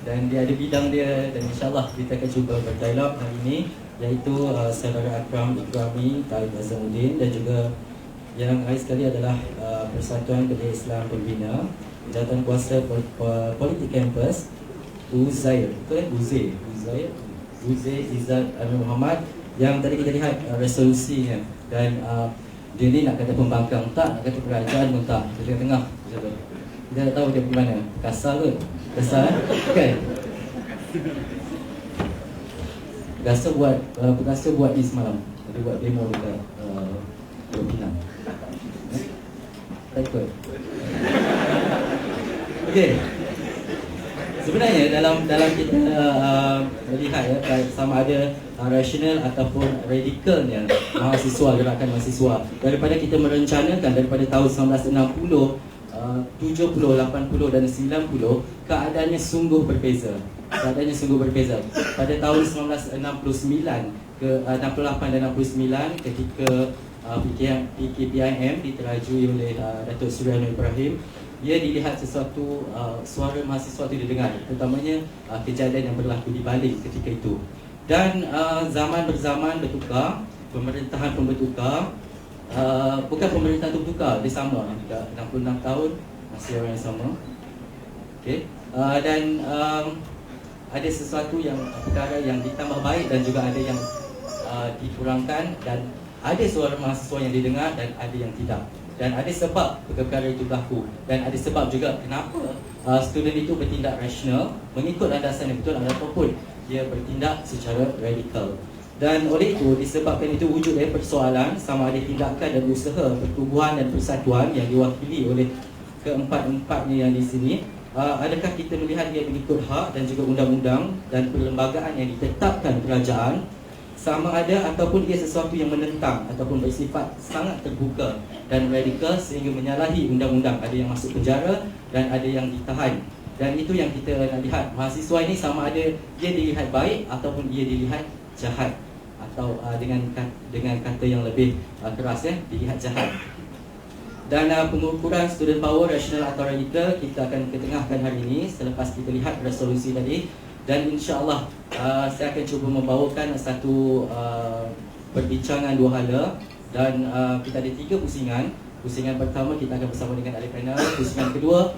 dan dia ada bidang dia, dan insyaAllah kita akan cuba berdialog hari ini, iaitu Saudara Akram Ikrami Taib Azamuddin, dan juga yang lain sekali adalah Persatuan Belia Islam Pembina Jawatan Kuasa Politik Kampus Uzair, betul Uzair Izzat Amir Muhammad, yang tadi kita lihat resolusinya, dan dia ni nak kata pembangkang tak, nak kata kerajaan pun tak, di tengah-tengah. Kita tak tahu dia pergi mana, kasar ke? Kasar kan? Perkasa buat ni semalam, dia buat demo dekat Pulau Pinang. Tak ikut. Okey. Sebenarnya dalam kita melihat sama ada rasional ataupun radikalnya mahasiswa, gerakan mahasiswa, daripada kita merencanakan daripada tahun 1960, 70, 80 dan 90, keadaannya sungguh berbeza. Pada tahun 1969 ke 68 dan 69, ketika PKPIM diterajui oleh Datuk Seri Anwar Ibrahim, ia dilihat sesuatu suara mahasiswa itu didengar, terutamanya kejadian yang berlaku di balik ketika itu. Dan zaman berzaman bertukar, pemerintahan pun bertukar. Bukan pemerintahan itu bertukar, dia sama, 66 tahun masih orang yang sama. Okay. Dan ada sesuatu yang perkara yang ditambah baik dan juga ada yang dikurangkan, dan ada suara mahasiswa yang didengar dan ada yang tidak. Dan ada sebab perkara itu berlaku, dan ada sebab juga kenapa student itu bertindak rasional mengikut landasan yang betul, ataupun dia bertindak secara radikal. Dan oleh itu, disebabkan itu wujud dari persoalan sama ada tindakan dan usaha pertubuhan dan persatuan yang diwakili oleh keempat-empatnya yang di sini. Adakah kita melihat dia mengikut hak dan juga undang-undang dan perlembagaan yang ditetapkan kerajaan, sama ada ataupun ia sesuatu yang menentang ataupun bersifat sangat terbuka dan radikal sehingga menyalahi undang-undang. Ada yang masuk penjara dan ada yang ditahan. Dan itu yang kita nak lihat. Mahasiswa ini sama ada dia dilihat baik ataupun ia dilihat jahat, atau dengan kata yang lebih keras, dilihat jahat. Dan pengukuran student power rasional atau radikal kita akan ketengahkan hari ini selepas kita lihat resolusi tadi. Dan insya-Allah saya akan cuba membawakan satu perbincangan dua hala, dan kita ada 3 pusingan. Pusingan pertama kita akan bersama dengan ahli panel, pusingan kedua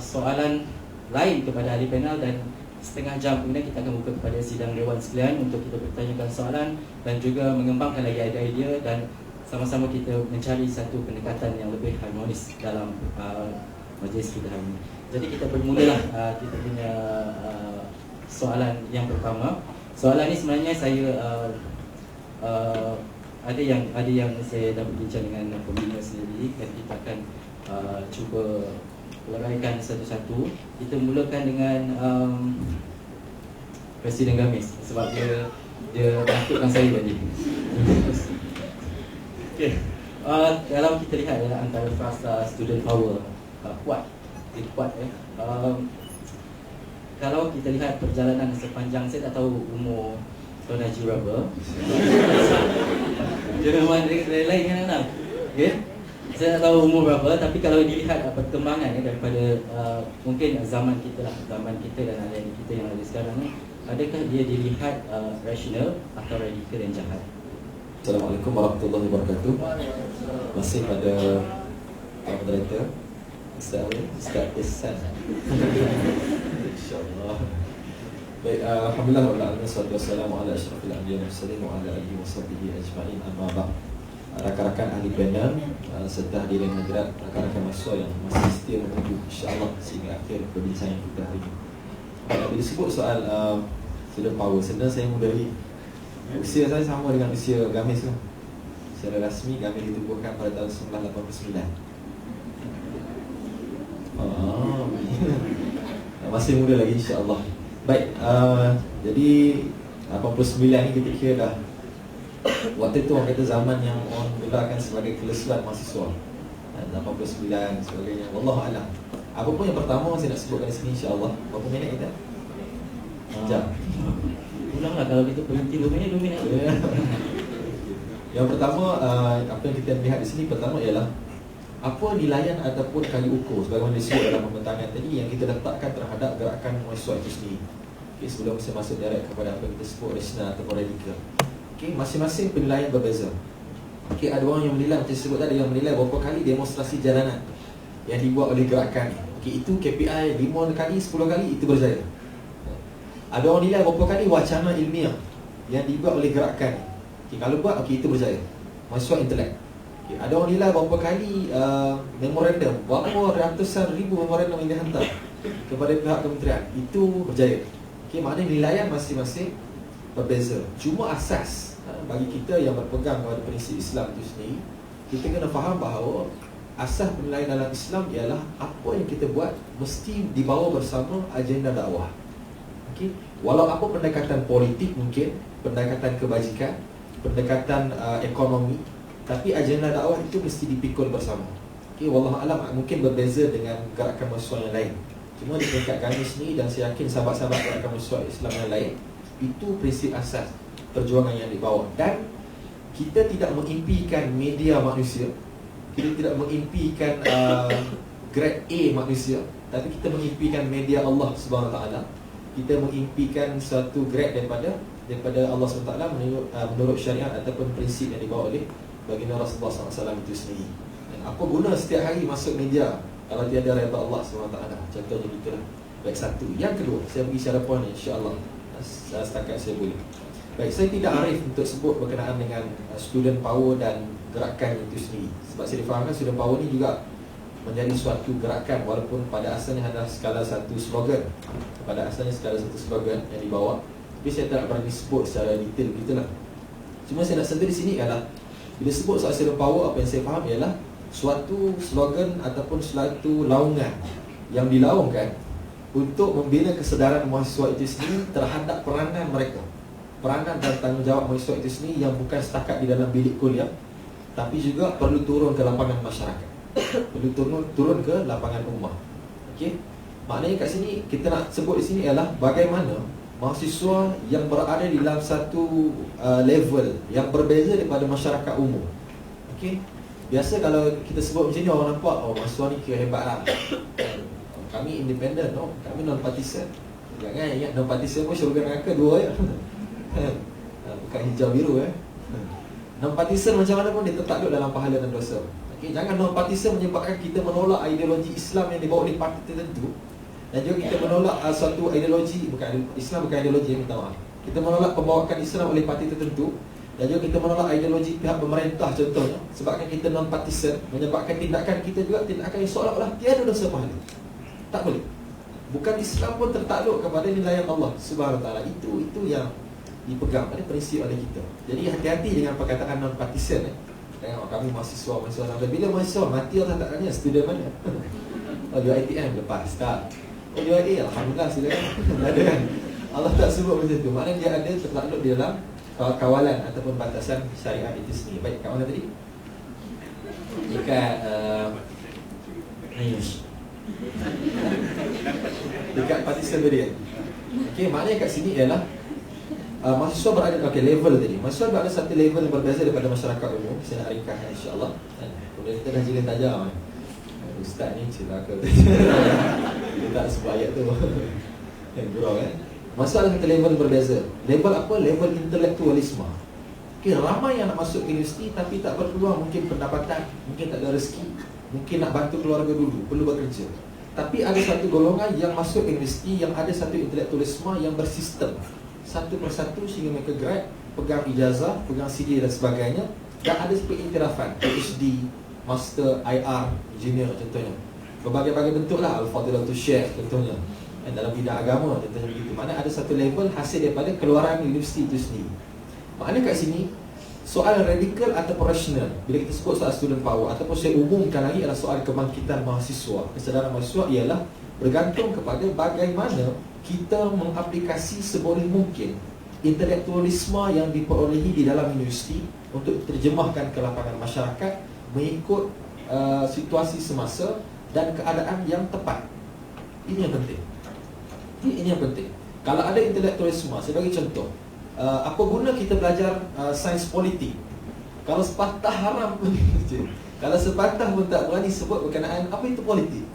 soalan lain kepada ahli panel, dan setengah jam kemudian kita akan buka kepada sidang dewan sekalian untuk kita bertanyakan soalan dan juga mengembangkan lagi idea-idea, dan sama-sama kita mencari satu pendekatan yang lebih harmonis dalam majlis kita hari ini. Jadi kita bermulalah kita punya soalan yang pertama. Soalan ni sebenarnya saya ada yang saya dah berbincang dengan pembina sendiri, dan kita akan cuba uraikan satu-satu. Kita mulakan dengan Presiden Gamis, sebab dia takutkan saya tadi. Okey. Kalau kita lihat adalah antara frasa student power kuat. Kalau kita lihat perjalanan sepanjang, saya tak tahu umur Tuan Haji berapa. Jangan mana lain kan anak. Okey. Saya tak tahu umur berapa, tapi kalau dilihat perkembangan daripada mungkin zaman kita dan adik kita yang ada sekarang ni, adakah dia dilihat rasional atau radikal dan jahat? Assalamualaikum warahmatullahi wabarakatuh. Masih pada moderator Ustaz Ihsan. InsyaAllah. Baik, alhamdulillah wa ala salatu wassalamu ala asyrafil anbiya'i wal mursalin wa ala alihi washabbihi ajma'in, amma ba'd. Rakan-rakan ahli panel serta hadirin hadirat, rakan-rakan mahasiswa yang masih setia menunggu insya-Allah sehingga akhir perbincangan kita hari ini. Bila disebut soal student power, sebenarnya saya mudahkan usia saya sama dengan usia Gamis tu. Secara rasmi Gamis ditubuhkan pada tahun 1989. Masih muda lagi insya-Allah. Baik, jadi 89 ni kita kira dah, waktu itu orang kata zaman yang orang gelarkan sebagai kelesuan mahasiswa. 89 sebagainya, wallahu alam. Apa pun yang pertama saya nak sebutkan di sini insya-Allah. Berapa minit kita? Jam. Ulanglah, kalau kita berhenti 2 minit, 2 minit. Yang pertama, apa yang kita lihat di sini pertama ialah Apa nilaian ataupun kali ukur sebagaimana disebut dalam pembentangan tadi yang kita letakkan terhadap gerakan mahasiswa itu sendiri. Okay, sebelum saya masuk direct kepada apa yang kita sebut rasional ataupun radikal. Okay, masing-masing penilaian berbeza. Okay, ada orang yang menilai, macam sebut tadi, yang menilai berapa kali demonstrasi jalanan yang dibuat oleh gerakan ni. Okay, itu KPI 5 kali, 10 kali, itu berjaya. Ada orang nilai berapa kali wacana ilmiah yang dibuat oleh gerakan ni. Okay, kalau buat, okay, itu berjaya. Mahasiswa intelek. Okay, ada orang nilai berapa kali memorandum, berapa ratusan ribu memorandum yang dihantar kepada pihak kementerian, itu berjaya. Okay, maknanya nilaian masing-masing berbeza. Cuma asas bagi kita yang berpegang pada prinsip Islam itu sendiri, kita kena faham bahawa asas penilaian dalam Islam ialah apa yang kita buat mesti dibawa bersama agenda dakwah. Okay? Walau apa pendekatan politik mungkin, pendekatan kebajikan, pendekatan ekonomi, tapi agenda dakwah itu mesti dipikul bersama. Okay, wallahualam mungkin berbeza dengan gerakan mahasiswa yang lain. Cuma di tingkat kami sendiri, dan saya yakin sahabat-sahabat gerakan mahasiswa Islam yang lain, itu prinsip asas perjuangan yang dibawa. Dan kita tidak mengimpikan media manusia, kita tidak mengimpikan grade A manusia, tapi kita mengimpikan media Allah Subhanahu Wa Taala. Kita mengimpikan suatu grade daripada Allah Subhanahu Wa Taala menurut syariat ataupun prinsip yang dibawa oleh baginda Rasulullah SAW itu sendiri. Dan apa guna setiap hari masuk media kalau tiada redha Allah SWT? Contohnya gitulah. Baik, satu. Yang kedua, saya bagi syarapan insya-Allah setakat saya boleh. Baik, saya tidak arif untuk sebut berkenaan dengan student power dan gerakan itu sendiri. Sebab saya difahamkan student power ni juga menjadi suatu gerakan, walaupun pada asalnya adalah sekadar satu slogan. Pada asalnya sekadar satu slogan yang dibawa. Tapi saya tak berani sebut secara detail begitulah. Cuma saya nak sentuh di sini adalah bila sebut soal student power, apa yang saya faham ialah suatu slogan ataupun suatu laungan yang dilaungkan untuk membina kesedaran mahasiswa itu sendiri terhadap peranan mereka, peranan dan tanggungjawab mahasiswa itu sendiri yang bukan setakat di dalam bilik kuliah, tapi juga perlu turun ke lapangan masyarakat, perlu turun ke lapangan ummah. Okey, maknanya kat sini kita nak sebut di sini ialah bagaimana mahasiswa yang berada di dalam satu level yang berbeza daripada masyarakat umum. Okey, biasa kalau kita sebut macam ni, orang nampak, oh mahasiswa ni kira hebat lah. Kami independen, no? Kami non-partisan. Jangan ingat non-partisan pun syurga neraka dua ya. Bukan hijau biru Non-partisan macam mana pun dia tetap duduk dalam pahala dan dosa. Okey, jangan non-partisan menyebabkan kita menolak ideologi Islam yang dibawa oleh parti tertentu. Dan juga kita menolak suatu ideologi, Islam bukan ideologi, minta maaf. Kita menolak pembawakan Islam oleh parti tertentu. Dan juga kita menolak ideologi pihak pemerintah contohnya. Sebabkan kita non-partisan, menyebabkan tindakan kita juga tindakan yang seolah-olah tiada dosa pahala. Tak boleh. Bukan Islam pun tertakluk kepada nilaian Allah Subhanahu Wa Taala. Itu yang dipegang pada prinsip oleh kita. Jadi hati-hati dengan perkataan non-partisan. Tengok kami mahasiswa sampai bila mahasiswa mati orang tak tanya student mana. Oh UiTM lepas tak. Oh UiA alhamdulillah silakan. Ada kan. Allah tak sebut macam tu. Maknanya dia ada tertakluk di dalam kawalan ataupun batasan syariat itu sendiri. Baik, kat mana tadi? Dekat Ayush. Dekat partisan tadi kan. Okey, maknanya kat sini ialah mahasiswa berada level tadi. Mahasiswa berada satu level yang berbeza daripada masyarakat umum. Saya nak ringkaskan insya-Allah. Kemudian kita dah jilin tajam. Ustaz ni celaka. Dia tak sebut ayat tu. Yang gurau kan. Mahasiswa ada satu level yang berbeza. Level apa? Level intelektualisme. Okay, ramai yang nak masuk ke universiti tapi tak berpeluang, mungkin pendapatan, mungkin tak ada rezeki, mungkin nak bantu keluarga dulu, perlu bekerja. Tapi ada satu golongan yang masuk ke universiti yang ada satu intelektualisme yang bersistem, satu persatu sehingga mereka grad, pegang ijazah, pegang CD dan sebagainya. Dan ada seperti iktirafan, PhD, Master, IR, Engineer contohnya. Berbagai-bagai bentuk lah, Al-Fadilatul Syekh contohnya. Dan dalam bidang agama contohnya begitu. Mana ada satu level hasil daripada keluaran universiti itu sendiri. Maknanya kat sini soal radikal atau rasional, bila kita sebut soal student power ataupun saya umumkan lagi adalah soal kebangkitan mahasiswa. Kesedaran mahasiswa ialah bergantung kepada bagaimana kita mengaplikasi seboleh mungkin intelektualisme yang diperolehi di dalam universiti untuk diterjemahkan ke lapangan masyarakat mengikut situasi semasa dan keadaan yang tepat. Ini yang penting. Ini yang penting. Kalau ada intelektualisme, saya bagi contoh, apa guna kita belajar sains politik Kalau sepatah haram pun kalau sepatah pun tak berani sebut berkenaan apa itu politik.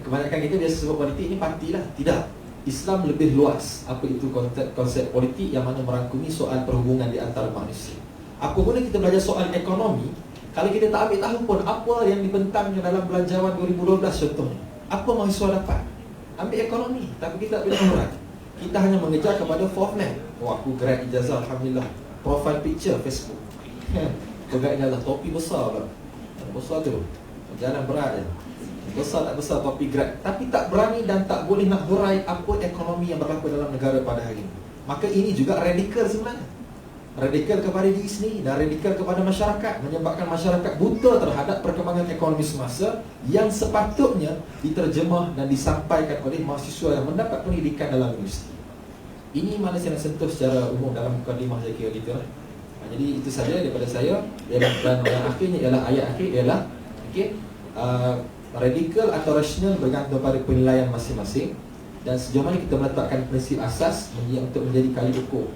Kebanyakan kita biasa sebut politik ni parti lah. Tidak. Islam lebih luas. Apa itu konsep politik yang mana merangkumi soal perhubungan di antara manusia. Apabila kita belajar soal ekonomi, kalau kita tak ambil tahu pun apa yang dibentangnya dalam belanjawan 2012 contohnya, apa mahasiswa dapat? Ambil ekonomi, tapi kita tak boleh murah. Kita hanya mengejar kepada fourth man. Oh, aku grad ijazah, alhamdulillah. Profile picture Facebook. Grad ijazah, topi besar lah. Besar tu, jalan berat je. Besar tak besar topi grad. Tapi tak berani dan tak boleh nak hurai apa ekonomi yang berlaku dalam negara pada hari ini. Maka ini juga radikal sebenarnya. Radikal kepada diri sendiri dan radikal kepada masyarakat, menyebabkan masyarakat buta terhadap perkembangan ekonomi semasa yang sepatutnya diterjemah dan disampaikan oleh mahasiswa yang mendapat pendidikan dalam universiti. Ini mana saya nak sentuh secara umum dalam mukadimah saya kira gitu lah. Jadi itu saja daripada saya. Dan yang akhirnya ialah ayat akhir ialah radikal atau rasional bergantung pada penilaian masing-masing. Dan sejauh mana kita meletakkan prinsip asas untuk menjadi kali ukur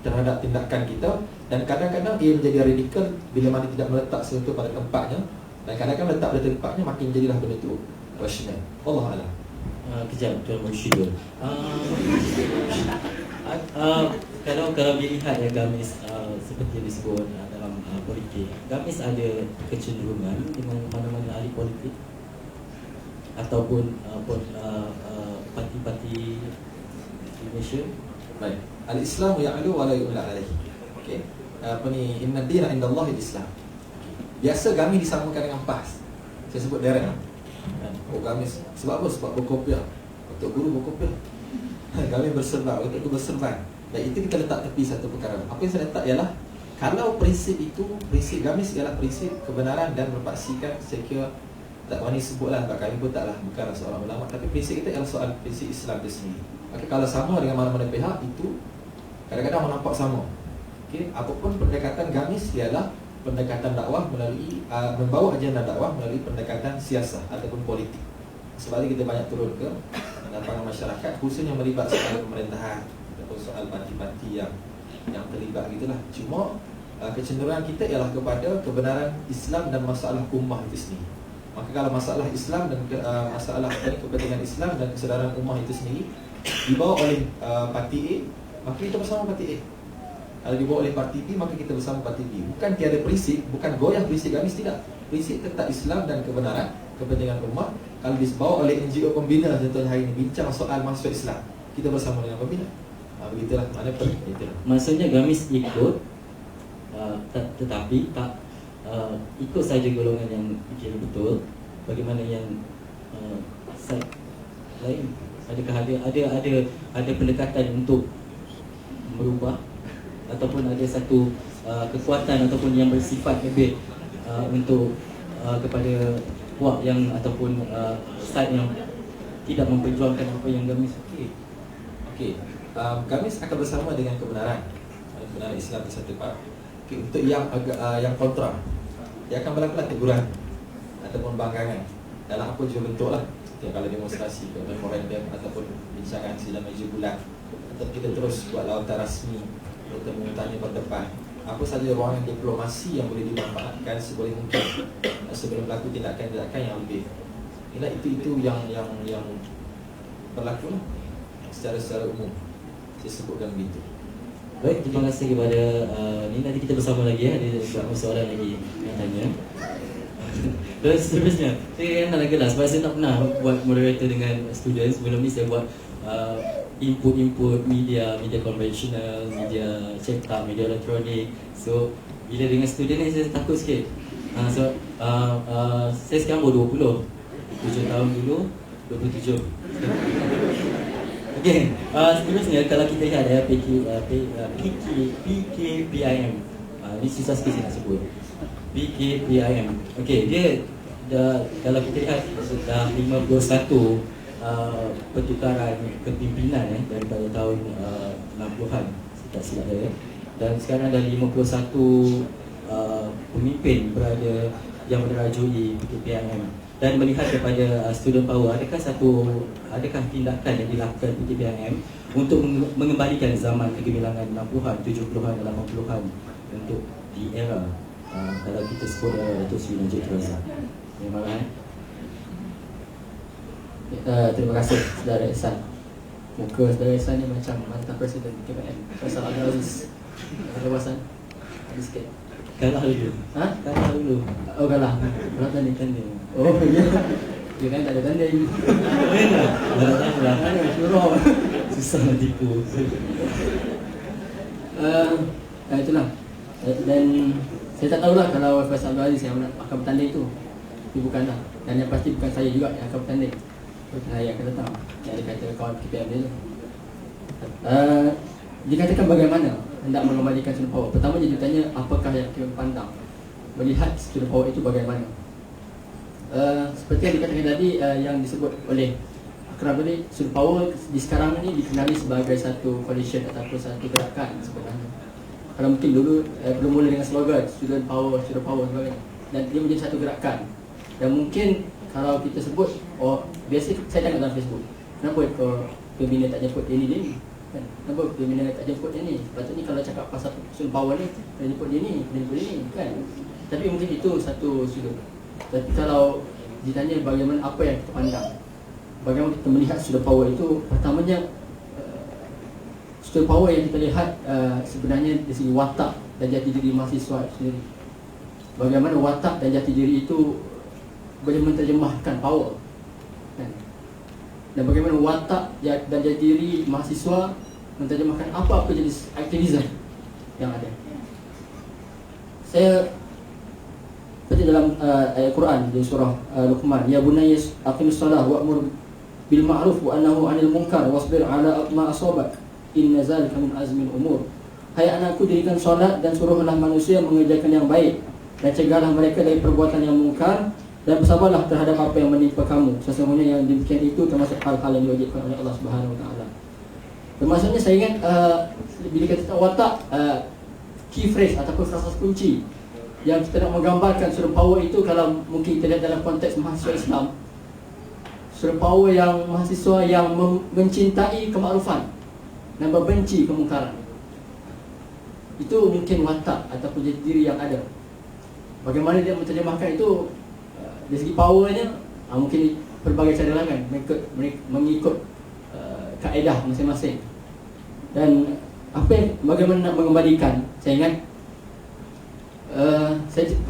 terhadap tindakan kita. Dan kadang-kadang ia menjadi radikal bila mana tidak meletak sesuatu pada tempatnya. Dan kadang-kadang letak pada tempatnya makin jadilah benda itu rasional. Wallahualam. Kejap, Tuan Mursyidul. Kalau dilihat ya Gamis, seperti yang disebut dalam politik, Gamis ada kecenderungan dengan mana-mana ahli politik ataupun parti-parti di Malaysia. Baik. Al-Islam ya'lu wa la yu'la alaihi. Okey. Inna dina indallahi al-Islam. Biasa Gamis disamakan dengan PAS. Saya sebut direct. Oh, Gamis sebab apa? Sebab berkopiah. Untuk guru berkopiah. Gamis berserban, untuk guru berserban. Dan itu kita letak tepi satu perkara. Apa yang saya letak ialah, kalau prinsip itu, prinsip Gamis ialah prinsip kebenaran dan berpaksikan, saya kira tak berani sebutlah, sebab kami pun taklah bukanlah seorang ulama, tapi prinsip kita ialah soal prinsip Islam itu sendiri. Maka kalau sama dengan mana-mana pihak, itu kadang-kadang nampak sama. Okay? Apapun pendekatan Gamis ialah pendekatan dakwah melalui membawa agenda dakwah melalui pendekatan siasah ataupun politik. Sebab kita banyak turun ke lapangan masyarakat, khususnya melibat soal pemerintahan ataupun soal parti-parti yang terlibat gitulah. Cuma kecenderungan kita ialah kepada kebenaran Islam dan masalah ummah itu sendiri. Maka kalau masalah Islam dan masalah kepentingan Islam dan kesedaran ummah itu sendiri dibawa oleh parti A, maka kita bersama parti A. Kalau dibawa oleh parti B, maka kita bersama parti B. Bukan tiada prinsip, bukan goyah prinsip Gamis, tidak. Prinsip tetap Islam dan kebenaran, kepentingan ummah. Kalau dibawa oleh NGO pembina, contohnya hari ini bincang soal masuk Islam, kita bersama dengan pembina. Begitulah, mana pun begitulah. Maksudnya Gamis ikut, tetapi tak ikut saja golongan yang fikir betul. Bagaimana yang side lain? Adakah ada pendekatan untuk merubah ataupun ada satu kekuatan ataupun yang bersifat lebih untuk kepada puak yang ataupun side yang tidak memperjuangkan apa yang Gamis Okey. Gamis akan bersama dengan kebenaran Islam bersatu part. Okay, untuk yang kontra, dia akan berlakulah teguran ataupun banggangan dalam apa juga bentuk lah. Kalau demonstrasi, memorandum ataupun bincangan sidang meja bulat, atau kita terus buat lawatan rasmi, bertemu tanya berdepan, apa saja ruangan diplomasi yang boleh dimanfaatkan seboleh mungkin sebelum berlaku tindakan-tindakan yang lebih. Inilah itu yang berlaku lah secara umum. Saya sebutkan begitu. Baik, terima kasih kepada ni nanti kita bersama lagi ya. Ada beberapa soalan lagi yang tanya. Dan seterusnya, saya nak lagi lah sebab saya tak pernah buat moderator dengan students. Sebelum ni saya buat input media konvensional, media cetak, media elektronik. So bila dengan student ni saya takut sikit. Saya sekarang baru 20, 7 tahun dulu 27. Okey, seterusnya kalau kita lihat ya PKPIM. Ini susah sikit saya nak sebut. PKPIM. Okey, dia kalau kita lihat dah 51 pertukaran kepimpinan daripada tahun 60-an, tak silap saya. Dan sekarang ada 51 pemimpin yang merajui PKPIM. Dan melihat kepada student power, adakah tindakan yang dilakukan PKPIM untuk mengembalikan zaman kegemilangan 60-an, 70-an, 80-an untuk di era kalau kita sebut era Datuk Seri Najib Razak. Memang terima kasih saudara Ihsan. Muka saudara Ihsan ni macam mantan Presiden KPM Faisal Abdul Aziz. Ada wawasan? Ada sikit. Kalah dulu. Kalah dulu. Oh kalah. Kalah tanding. Oh ya. Dia kan tak ada tanding. Dah Mana suruh. susah nak tipu. Itulah. Dan saya tak tahulah kalau Faisal Abdul Aziz yang akan bertanding tu. Itu bukanlah. Dan yang pasti bukan saya juga yang akan bertanding. Saya akan datang. Yang dia kata kawan KPM dia tu. Dikatakan bagaimana hendak mengembalikan student power. Pertama dia tanya apakah yang kita pandang melihat student power itu bagaimana. Seperti yang dikatakan tadi, yang disebut oleh Akram tadi, student power di sekarang ini dikenali sebagai satu coalition ataupun satu gerakan sebenarnya. Kalau mungkin dulu belum mula dengan slogan student power sebagainya, dan dia menjadi satu gerakan. Dan mungkin kalau kita sebut, biasa saya tengok dalam Facebook, kenapa pembina tak jemput dia ni? Kan? Kenapa pembina tak jemput dia ni? Patutnya kalau cakap pasal student power ni, kena jemput dia ni, kan? Tapi mungkin itu satu sudut. Tapi kalau ditanya bagaimana, apa yang kita pandang, bagaimana kita melihat student power itu, pertamanya student power yang kita lihat sebenarnya dari segi watak dan jati diri mahasiswa sendiri. Bagaimana watak dan jati diri itu boleh menerjemahkan power, kan? Dan bagaimana watak dan jati diri mahasiswa menerjemahkan apa-apa jenis aktivisme yang ada. Saya seperti dalam ayat Quran di surah Luqman, ya bunayya aqimus shalah wa'mur bil ma'ruf wa annahu 'anil munkar wasbir 'ala ma asabak inna zalika min azmil umur. Hai anakku, dirikan solat dan suruhlah manusia mengerjakan yang baik dan cegahlah mereka dari perbuatan yang mungkar, dan bersabarlah terhadap apa yang menimpa kamu. Sesungguhnya yang demikian itu termasuk hal-hal yang diwajibkan oleh Allah Subhanahu Wa Taala. Maksudnya saya ingat bila kita watak, key phrase ataupun frasa kunci yang kita nak menggambarkan student power itu, kalau mungkin kita lihat dalam konteks mahasiswa Islam, student power yang mahasiswa yang mencintai kemakrufan dan membenci kemungkaran. Itu mungkin watak ataupun jati diri yang ada. Bagaimana dia menerjemahkan itu dari segi powernya, mungkin pelbagai cara kan, mengikut kaedah masing-masing. Dan bagaimana nak mengembalikan, saya ingat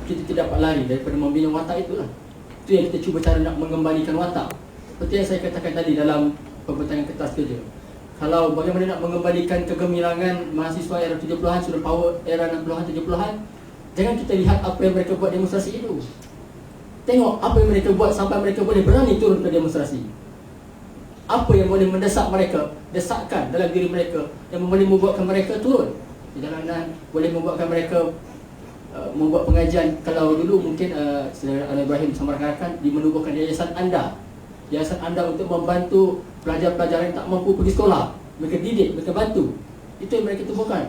kita tidak dapat lari daripada membina watak itulah. Itu yang kita cuba cara nak mengembalikan watak. Seperti yang saya katakan tadi dalam pembentahan kertas kerja, kalau bagaimana nak mengembalikan kegemilangan mahasiswa era 70-an, student power era 60-an 70-an, jangan kita lihat apa yang mereka buat demonstrasi itu. Tengok apa yang mereka buat sampai mereka boleh berani turun ke demonstrasi. Apa yang boleh mendesak mereka, desakan dalam diri mereka yang boleh membuatkan mereka turun di jalanan, boleh membuatkan mereka membuat pengajian. Kalau dulu mungkin Saudara Anwar Ibrahim bersama rakan-rakan menubuhkan yayasan anda untuk membantu pelajar-pelajar yang tak mampu pergi sekolah. Mereka didik, mereka bantu. Itu yang mereka tubuhkan.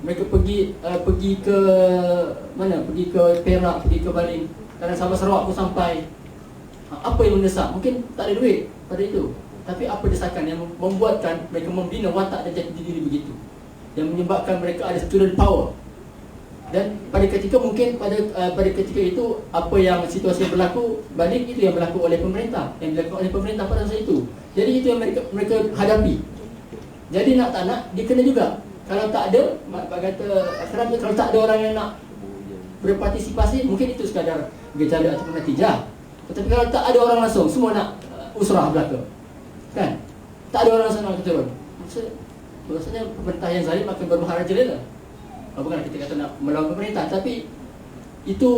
Mereka pergi ke mana? Pergi ke Perak, pergi ke Baling, kadang Sabah Sarawak pun sampai. Apa yang mendesak? Mungkin tak ada duit pada itu, tapi apa desakan yang membuatkan mereka membina watak dan jati diri begitu, yang menyebabkan mereka ada student power. Dan pada ketika itu, apa yang situasi yang berlaku balik, itu yang berlaku oleh pemerintah, pada masa itu. Jadi itu yang mereka hadapi. Jadi nak tak nak, dia kena juga. Kalau tak ada, kalau tak ada orang yang nak berpartisipasi, mungkin itu sekadar gejala ataupun natijah. Tetapi kalau tak ada orang langsung, semua nak usrah belaka, kan? Tak ada orang langsung nak turun. Maksudnya pemerintah yang zalim akan bermaharaja rela. Bukan kita kata nak melawan pemerintah, tapi itu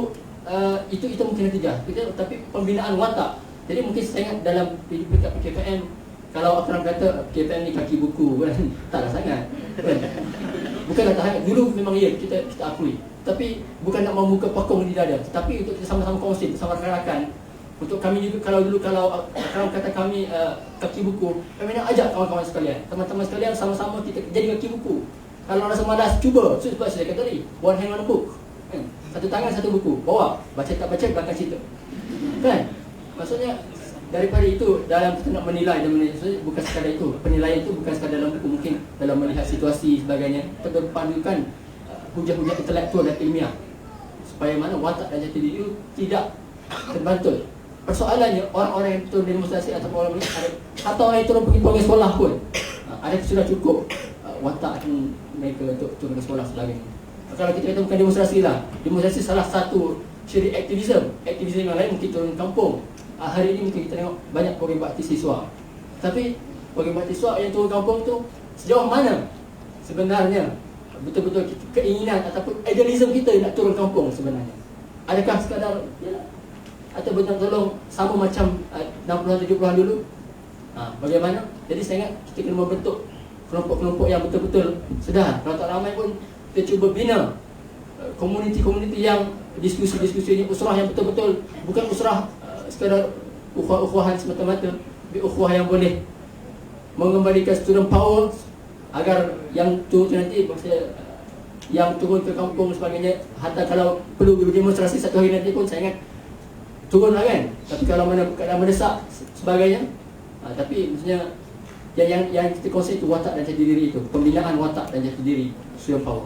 mungkin natijah. Tapi pembinaan watak. Jadi mungkin saya ingat dalam PKPM, kalau Akram kata PKPM ni kaki buku, kan? Taklah sangat, kan? Bukanlah tak sangat. Dulu memang kita akui. Tapi bukan nak membuka pakong di dada, tetapi untuk kita sama-sama kongsi bersama rakan-rakan. Untuk kami juga, kalau Akram kata kami kaki buku, kami nak ajak kawan-kawan sekalian, teman-teman sekalian, sama-sama kita jadi kaki buku. Kalau rasa malas, cuba. Sebab saya kata tadi, one hand one book, kan? Satu tangan satu buku, bawa. Baca tak baca, belakang cerita, kan? Maksudnya daripada itu, dalam kita nak menilai dan bukan sekadar itu. Penilaian itu bukan sekadar dalam buku, mungkin dalam melihat situasi sebagainya, terpandukan hujah-hujah intelektual dan ilmiah, supaya mana watak dan jati diri itu tidak terbantul. Persoalannya orang-orang yang turun demonstrasi atau orang ini atau orang yang turun pergi ke sekolah pun ada sudah cukup watak mereka untuk turun ke sekolah sebagainya. Kalau kita kata bukan demonstrasi lah, demonstrasi salah satu ciri aktivisme yang lain mungkin turun kampung. Hari ini mungkin kita tengok banyak program bakti siswa, tapi program bakti siswa yang turun kampung tu sejauh mana sebenarnya betul-betul keinginan ataupun idealisme kita nak turun kampung sebenarnya? Adakah sekadar atau betul-betul sama macam 60-an 70-an dulu? Bagaimana? Jadi saya ingat kita kena membentuk kelompok-kelompok yang betul-betul sedar. Kalau tak ramai pun kita cuba bina komuniti-komuniti yang diskusi-diskusi ini, usrah yang betul-betul bukan usrah sekadar ukhuwah-ukhuwahan semata-mata, tapi ukhuwah yang boleh mengembalikan student power agar yang turun nanti, maksudnya yang turun ke kampung sebagainya, hatta kalau perlu demonstrasi satu hari nanti pun saya ingat turunlah kan. Tapi kalau mana keadaan mendesak sebagainya, tapi maksudnya yang kita kongsi itu watak dan jati diri itu, pembinaan watak dan jati diri student power.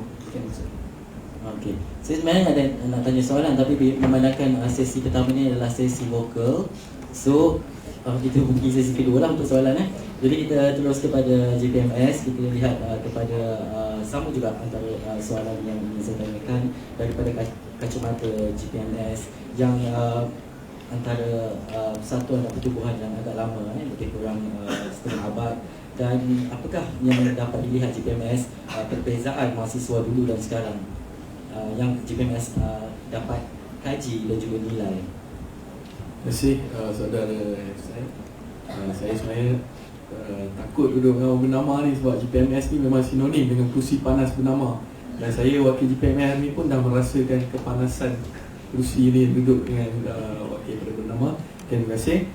Okey. Saya sebenarnya ada nak tanya soalan, tapi memandangkan sesi pertama ni adalah sesi vokal, so kita pergi sesi kedua lah untuk soalan. Jadi kita terus kepada GPMS, kita lihat kepada sama juga antara soalan yang ingin saya tanyakan daripada kacamata GPMS yang antara persatuan dan pertubuhan yang agak lama, lebih kurang setengah abad. Dan apakah yang dapat dilihat GPMS perbezaan mahasiswa dulu dan sekarang yang GPMS dapat kaji dan juga nilai? Terima kasih saudara saya. Saya sebenarnya takut duduk dengan bernama ni sebab GPMS ni memang sinonim dengan kursi panas bernama. Dan saya wakil GPMS ni pun dah merasakan kepanasan kursi ni duduk dengan wakil pada bernama. Terima kasih.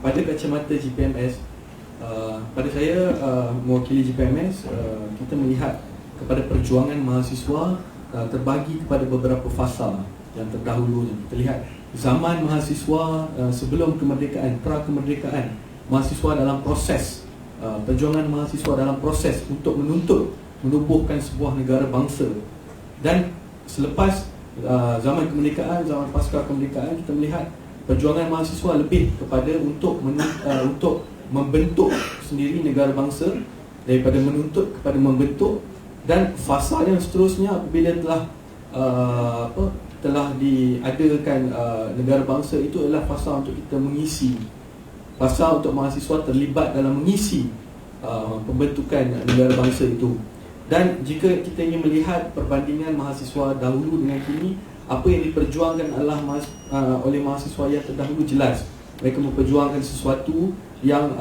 Pada kacamata GPMS, pada saya mewakili GPMS, kita melihat kepada perjuangan mahasiswa terbagi kepada beberapa fasa yang terdahulu. Kita lihat zaman mahasiswa sebelum kemerdekaan, pra kemerdekaan, mahasiswa dalam proses perjuangan mahasiswa dalam proses untuk menubuhkan sebuah negara bangsa. Dan selepas zaman kemerdekaan, zaman pasca kemerdekaan, kita melihat perjuangan mahasiswa lebih kepada untuk membentuk sendiri negara bangsa, daripada menuntut kepada membentuk. Dan fasa yang seterusnya apabila telah diadakan negara bangsa, itu adalah fasa untuk kita mengisi, fasa untuk mahasiswa terlibat dalam mengisi pembentukan negara bangsa itu. Dan jika kita ingin melihat perbandingan mahasiswa dahulu dengan kini, apa yang diperjuangkan adalah oleh mahasiswa yang terdahulu jelas. Mereka memperjuangkan sesuatu yang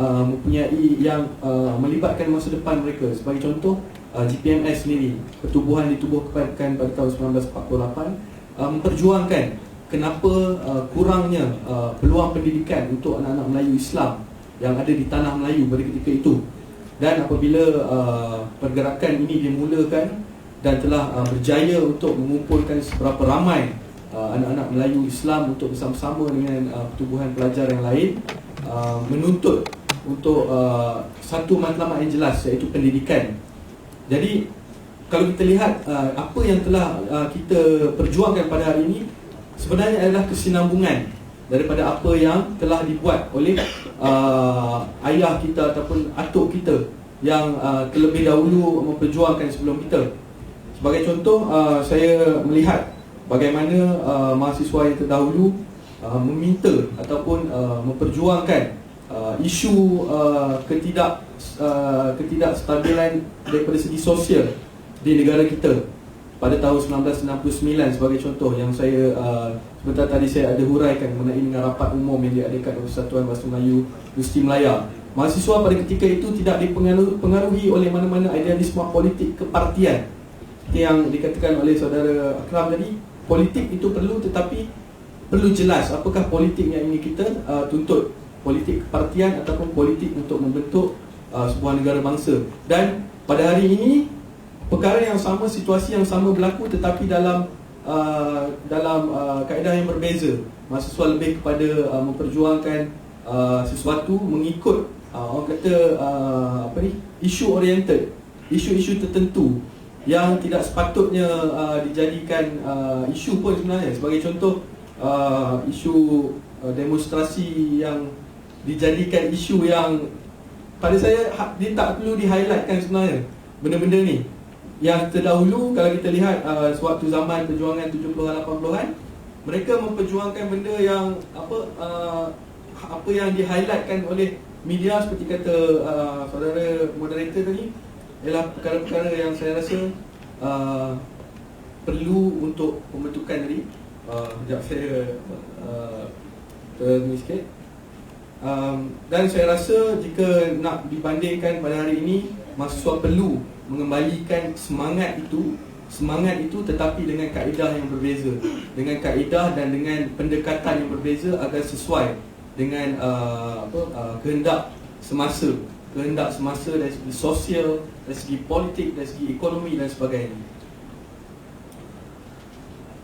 melibatkan masa depan mereka. Sebagai contoh, GPMS sendiri, pertubuhan ditubuhkan pada tahun 1948, memperjuangkan kenapa kurangnya peluang pendidikan untuk anak-anak Melayu Islam yang ada di tanah Melayu pada ketika itu. Dan apabila pergerakan ini dimulakan dan telah berjaya untuk mengumpulkan seberapa ramai anak-anak Melayu Islam untuk bersama-sama dengan pertubuhan pelajar yang lain, menuntut untuk satu matlamat yang jelas, iaitu pendidikan. Jadi kalau kita lihat apa yang telah kita perjuangkan pada hari ini, sebenarnya adalah kesinambungan daripada apa yang telah dibuat oleh ayah kita ataupun atuk kita yang terlebih dahulu memperjuangkan sebelum kita. Sebagai contoh, saya melihat bagaimana mahasiswa yang terdahulu meminta ataupun memperjuangkan isu ketidakstabilan daripada segi sosial di negara kita pada tahun 1969. Sebagai contoh yang saya sebentar tadi saya ada huraikan mengenai dengan rapat umum yang diadakan oleh Persatuan Bahasa Melayu Gusti Melaya. Mahasiswa pada ketika itu tidak dipengaruhi oleh mana-mana idealisme politik kepartian. Yang dikatakan oleh saudara Akram tadi, politik itu perlu, tetapi perlu jelas apakah politik yang ingin kita tuntut, politik kepartian ataupun politik untuk membentuk sebuah negara bangsa. Dan pada hari ini perkara yang sama, situasi yang sama berlaku, tetapi dalam kaedah yang berbeza. Mahasiswa lebih kepada memperjuangkan sesuatu mengikut orang kata isu oriented, isu-isu tertentu yang tidak sepatutnya dijadikan isu pun sebenarnya. Sebagai contoh, isu demonstrasi yang dijadikan isu yang pada saya dia tak perlu di-highlightkan sebenarnya. Benda-benda ni yang terdahulu, kalau kita lihat sewaktu zaman perjuangan 70-an 80-an, mereka memperjuangkan benda yang apa yang di-highlightkan oleh media, seperti kata saudara moderator tadi, ialah perkara-perkara yang saya rasa perlu untuk pembentukan tadi. Sekejap saya terni sikit. Dan saya rasa jika nak dibandingkan pada hari ini, mahasiswa perlu mengembalikan semangat itu tetapi dengan kaedah yang berbeza, dengan kaedah dan dengan pendekatan yang berbeza agar sesuai dengan kehendak semasa dari segi sosial, dari segi politik, dari segi ekonomi dan sebagainya.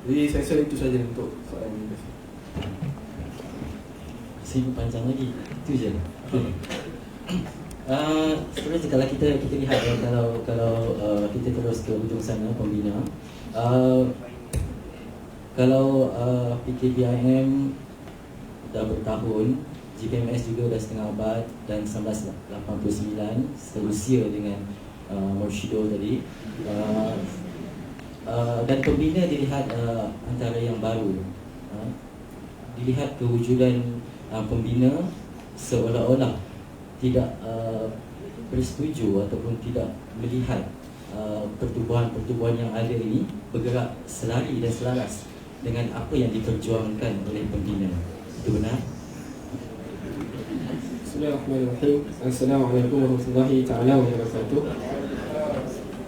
Jadi saya rasa itu saja untuk soalan ini. Sibuk panjang lagi. Itu je. Sebenarnya kalau kita lihat kalau kita terus ke hujung sana, pembina, kalau PKPIM dah bertahun, GPMS juga dah setengah abad, dan 1989 seterusnya dengan Morshido tadi, dan pembina dilihat antara yang baru, dilihat kewujudan pembina seolah-olah tidak bersetuju ataupun tidak melihat pertubuhan-pertubuhan yang ada ini bergerak selari dan selaras dengan apa yang diperjuangkan oleh pembina. Itu benar? Bismillahirrahmanirrahim. Assalamualaikum warahmatullahi ta'ala wabarakatuh.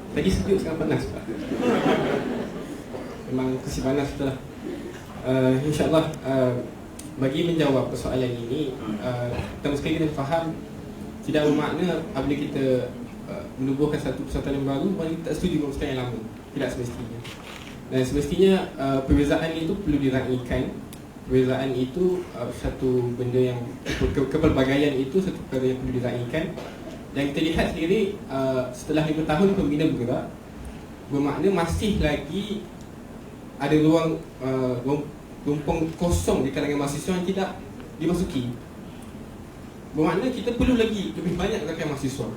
Tadi sejuk sekarang panas Pak. Memang kursi panas betul lah. InsyaAllah bagi menjawab persoalan ini, pertama sekali kita faham tidak bermakna apabila kita menubuhkan satu persatuan yang baru, maka kita tak setuju dengan persatuan yang lama. Tidak semestinya. Dan semestinya perbezaan itu perlu diraikan. Perbezaan itu satu benda yang kepelbagaian itu satu perkara yang perlu diraikan. Dan kita lihat sendiri setelah 5 tahun pembina bergerak, bermakna masih lagi ada ruang rumpun kosong di kalangan mahasiswa yang tidak dimasuki. Bermakna kita perlu lagi lebih banyak rakan mahasiswa.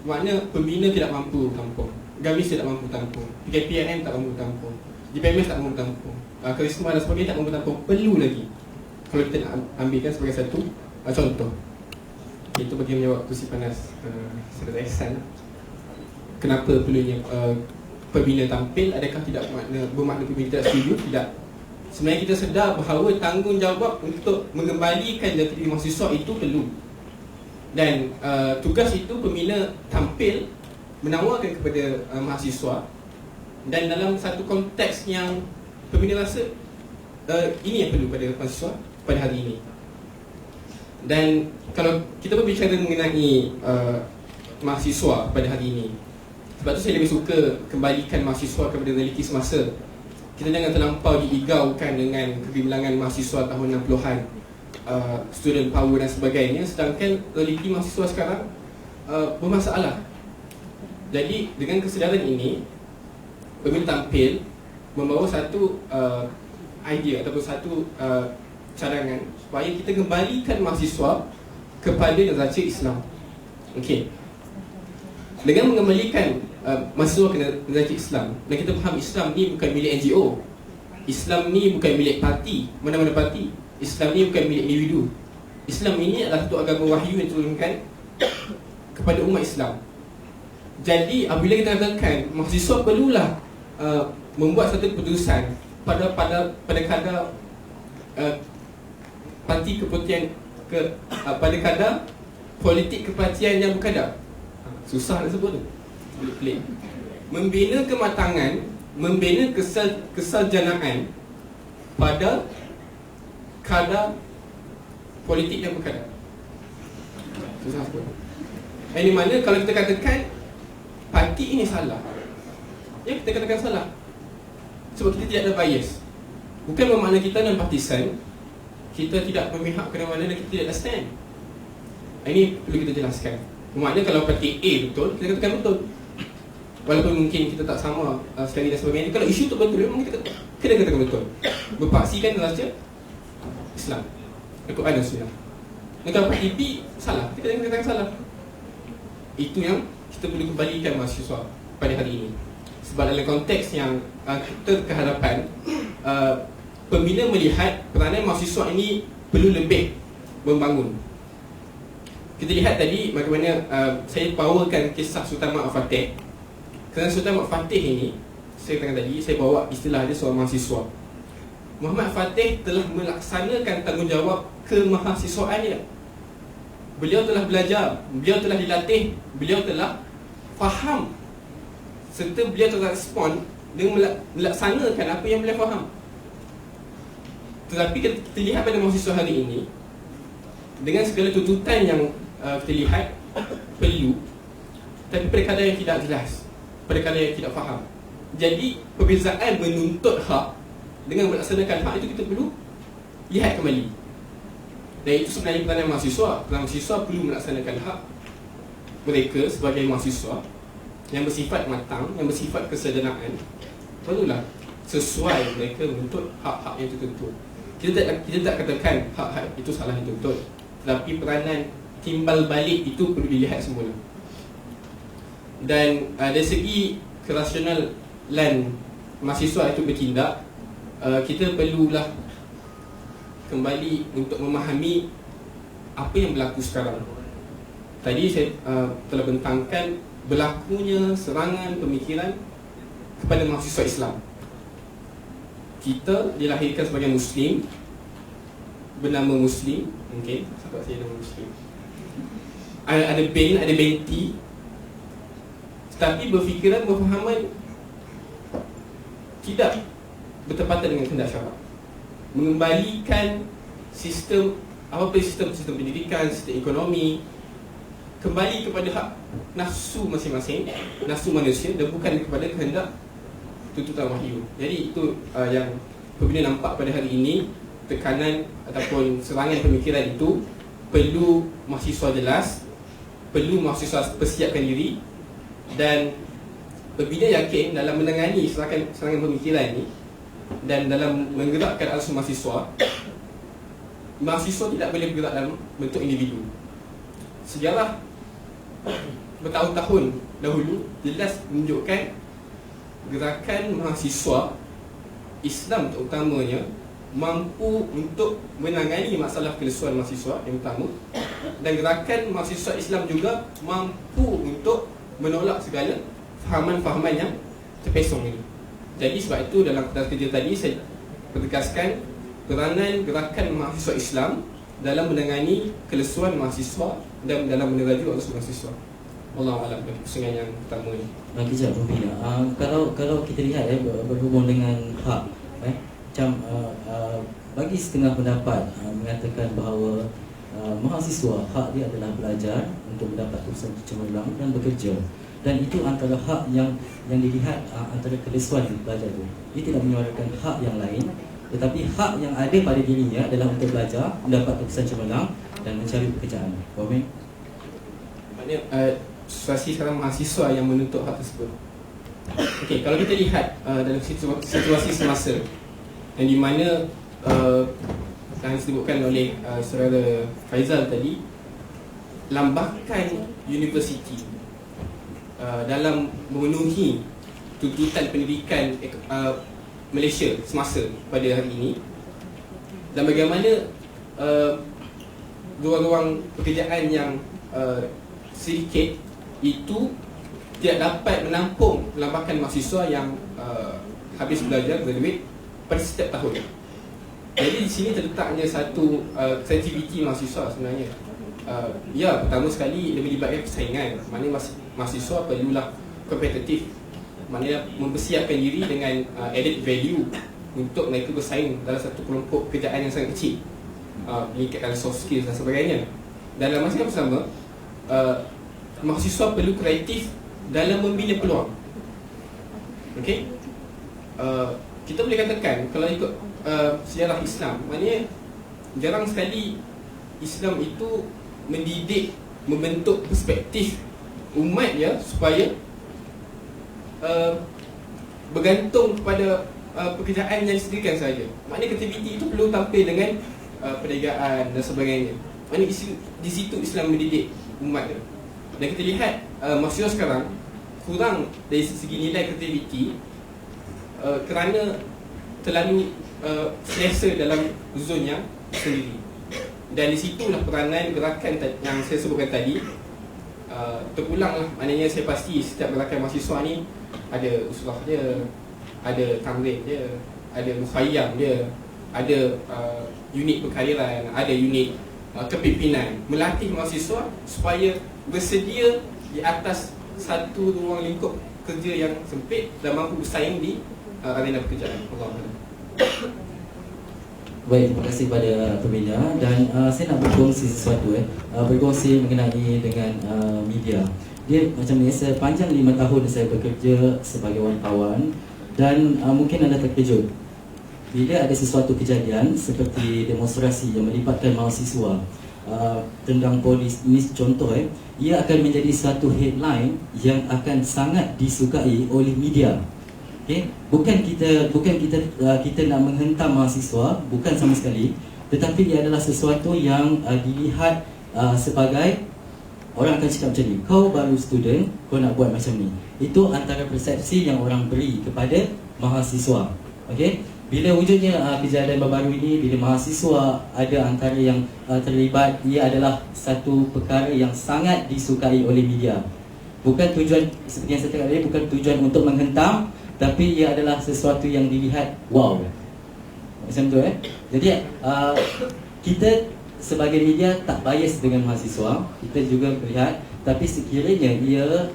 Bermakna pembina tidak mampu tampung, Gamis tidak mampu tampung, PKPIM tak mampu tampung, GPMS tak mampu tampung, Karisma dan sebagainya tak mampu tampung. Perlu lagi. Kalau kita nak ambilkan sebagai satu contoh. Itu bagi menjawab kursi panas Saudara Ehsan. Kenapa perlunya pembina tampil? Adakah tidak bermakna pembina tidak setuju? Tidak. Sebenarnya kita sedar bahawa tanggungjawab untuk mengembalikan jati diri mahasiswa itu perlu. Dan tugas itu pembina tampil menawarkan kepada mahasiswa. Dan dalam satu konteks yang pembina rasa ini yang perlu pada mahasiswa pada hari ini. Dan kalau kita berbicara mengenai mahasiswa pada hari ini, sebab tu saya lebih suka kembalikan mahasiswa kepada realiti semasa. Kita jangan terlampau diigaukan dengan kegemilangan mahasiswa tahun 60-an, student power dan sebagainya, sedangkan realiti mahasiswa sekarang bermasalah. Jadi dengan kesedaran ini, pembina tampil membawa satu idea ataupun satu cadangan supaya kita kembalikan mahasiswa kepada neraca Islam. Okey. Dengan mengembalikan mahasiswa ke neraca Islam, dan kita faham Islam ni bukan milik NGO, Islam ni bukan milik parti, mana-mana parti, Islam ni bukan milik individu. Islam ini adalah satu agama wahyu yang diturunkan kepada umat Islam. Jadi apabila kita katakan mahasiswa perlulah membuat satu keputusan pada kadar parti kepartian pada kadar politik kepartian yang berkadar. Susah nak sebut tu. Pelik. Membina kematangan, membina kesarjanaan pada kadar politik yang berkadar. Susah sebut. Ini mana kalau kita katakan parti ini salah, ya kita katakan salah sebab kita tidak ada bias. Bukan bermakna kita non-partisan, kita tidak memihak ke mana dan kita tidak ada stand. Ini perlu kita jelaskan. Bermakna kalau parti A betul, kita katakan betul. Walaupun mungkin kita tak sama sekali dan sebagainya, kalau isu tu betul, memang kita kena katakan betul. Berpaksikan raja Islam, Al-Quran dan Sunnah. Dan kalau PTP salah, kita kena katakan salah. Itu yang kita perlu kembalikan mahasiswa pada hari ini. Sebab dalam konteks yang kita kehadapan, pembina melihat peranan mahasiswa ini perlu lebih membangun. Kita lihat tadi bagaimana saya powerkan kisah Sultan Mahmud Fatih. Kerana Sultan Mahmud Fatih ini, saya katakan tadi, saya bawa istilah dia seorang mahasiswa. Muhammad Fatih telah melaksanakan tanggungjawab kemahasiswaannya. Beliau telah belajar, beliau telah dilatih, beliau telah faham, serta beliau telah respon dengan melaksanakan apa yang beliau faham. Tetapi kita lihat pada mahasiswa hari ini, dengan segala tuntutan yang kita lihat perlu, tapi pada kadar yang tidak jelas, pada kadar yang tidak faham. Jadi perbezaan menuntut hak dengan melaksanakan hak itu kita perlu lihat kembali. Dan itu sebenarnya peranan mahasiswa. Peranan mahasiswa perlu melaksanakan hak mereka sebagai mahasiswa yang bersifat matang, yang bersifat kesederhanaan. Perlulah sesuai mereka menuntut hak-hak yang tertentu. Kita tak katakan hak-hak itu salah dituntut, tetapi peranan timbal balik itu perlu dilihat semula. Dan dari segi kerasionalan mahasiswa itu bertindak, kita perlulah kembali untuk memahami apa yang berlaku sekarang. Tadi saya telah bentangkan berlakunya serangan pemikiran kepada mahasiswa Islam. Kita dilahirkan sebagai Muslim, bernama Muslim, okay, sebab saya nama Muslim. Ada bin, ada binti, tetapi berfikiran, berfahaman tidak bertepatan dengan kehendak syarak. Mengembalikan sistem, apa sistem pendidikan, sistem ekonomi kembali kepada hak nafsu masing-masing, nafsu manusia, dan bukan kepada kehendak tuntutan wahyu. Jadi itu yang pembina nampak pada hari ini. Tekanan ataupun serangan pemikiran itu perlu mahasiswa jelas, perlu mahasiswa persiapkan diri, dan pembina yakin dalam menangani serangan pemikiran ini dan dalam menggerakkan arus mahasiswa tidak boleh bergerak dalam bentuk individu. Sejarah bertahun-tahun dahulu jelas menunjukkan gerakan mahasiswa Islam terutamanya mampu untuk menangani masalah kelesuan mahasiswa yang utama, dan gerakan mahasiswa Islam juga mampu untuk menolak segala fahaman-fahaman yang terpesong ini. Jadi sebab itu dalam kertas kerja tadi saya pertegaskan peranan gerakan mahasiswa Islam dalam menangani kelesuan mahasiswa dan dalam meneraju arus mahasiswa. Wallahualam kepusingan yang pertama ini. Kejap pembina, kalau kita lihat berhubung dengan hak, macam bagi setengah pendapat mengatakan bahawa mahasiswa hak dia adalah belajar untuk mendapat urusan cemerlang dan bekerja, dan itu antara hak yang dilihat antara kelesuan belajar itu. Dia tidak menyuarakan hak yang lain, tetapi hak yang ada pada dirinya adalah untuk belajar, mendapat urusan cemerlang dan mencari pekerjaan. Faham? Maknanya situasi sekarang mahasiswa yang menuntut hak tersebut. Okey, kalau kita lihat dalam situasi semasa yang di mana yang disebutkan oleh saudara Faizal tadi, lambakan universiti dalam memenuhi tuntutan pendidikan Malaysia semasa pada hari ini, dan bagaimana ruang-ruang pekerjaan yang sedikit itu tidak dapat menampung lambakan mahasiswa yang habis belajar, graduate pada setiap tahun. Jadi di sini terletaknya satu kreativiti mahasiswa sebenarnya. Ya, pertama sekali dia melibatkan persaingan. Maknanya mahasiswa perlulah kompetitif, maknanya mempersiapkan diri dengan added value untuk mereka bersaing dalam satu kelompok pekerjaan yang sangat kecil, meningkatkan soft skills dan sebagainya. Dan dalam masa yang bersama, mahasiswa perlu kreatif dalam membina peluang. Okey, kita boleh katakan kalau ikut sejarah Islam, maknanya jarang sekali Islam itu mendidik, membentuk perspektif umat ya supaya bergantung kepada pekerjaan yang disediakan saja. Maknanya kreativiti itu perlu tampil dengan perniagaan dan sebagainya. Maknanya di situ Islam mendidik umat dia. Dan kita lihat mahasiswa sekarang kurang dari segi nilai kreativiti kerana terlalu selesa dalam zon yang sendiri. Dan di situlah peranan gerakan yang saya sebutkan tadi terpulanglah. Maknanya saya pasti setiap gerakan mahasiswa ni ada usrah dia, ada tamrin dia, ada mukhayyam dia, ada unit perkhairan, ada unit kepimpinan, melatih mahasiswa supaya bersedia di atas satu ruang lingkup kerja yang sempit dan mampu bersaing di arena pekerjaan. Allah. Baik, terima kasih pada pembina. Dan saya nak berkongsi sesuatu berkongsi mengenai dengan media. Dia macam ni, sepanjang 5 tahun saya bekerja sebagai wartawan. Dan mungkin anda terkejut bila ada sesuatu kejadian seperti demonstrasi yang melibatkan mahasiswa, tendang polis. Ini contoh ia akan menjadi satu headline yang akan sangat disukai oleh media. Bukan kita nak menghentam mahasiswa, bukan sama sekali, tetapi ia adalah sesuatu yang dilihat sebagai orang akan cakap macam ni, kau baru student, kau nak buat macam ni. Itu antara persepsi yang orang beri kepada mahasiswa. Okey, bila wujudnya kejadian baru ini, bila mahasiswa ada antara yang terlibat, ia adalah satu perkara yang sangat disukai oleh media. Bukan tujuan, seperti yang saya cakap tadi, bukan tujuan untuk menghentam, tapi ia adalah sesuatu yang dilihat wow. Macam tu Jadi kita sebagai media tak bias dengan mahasiswa. Kita juga melihat, tapi sekiranya ia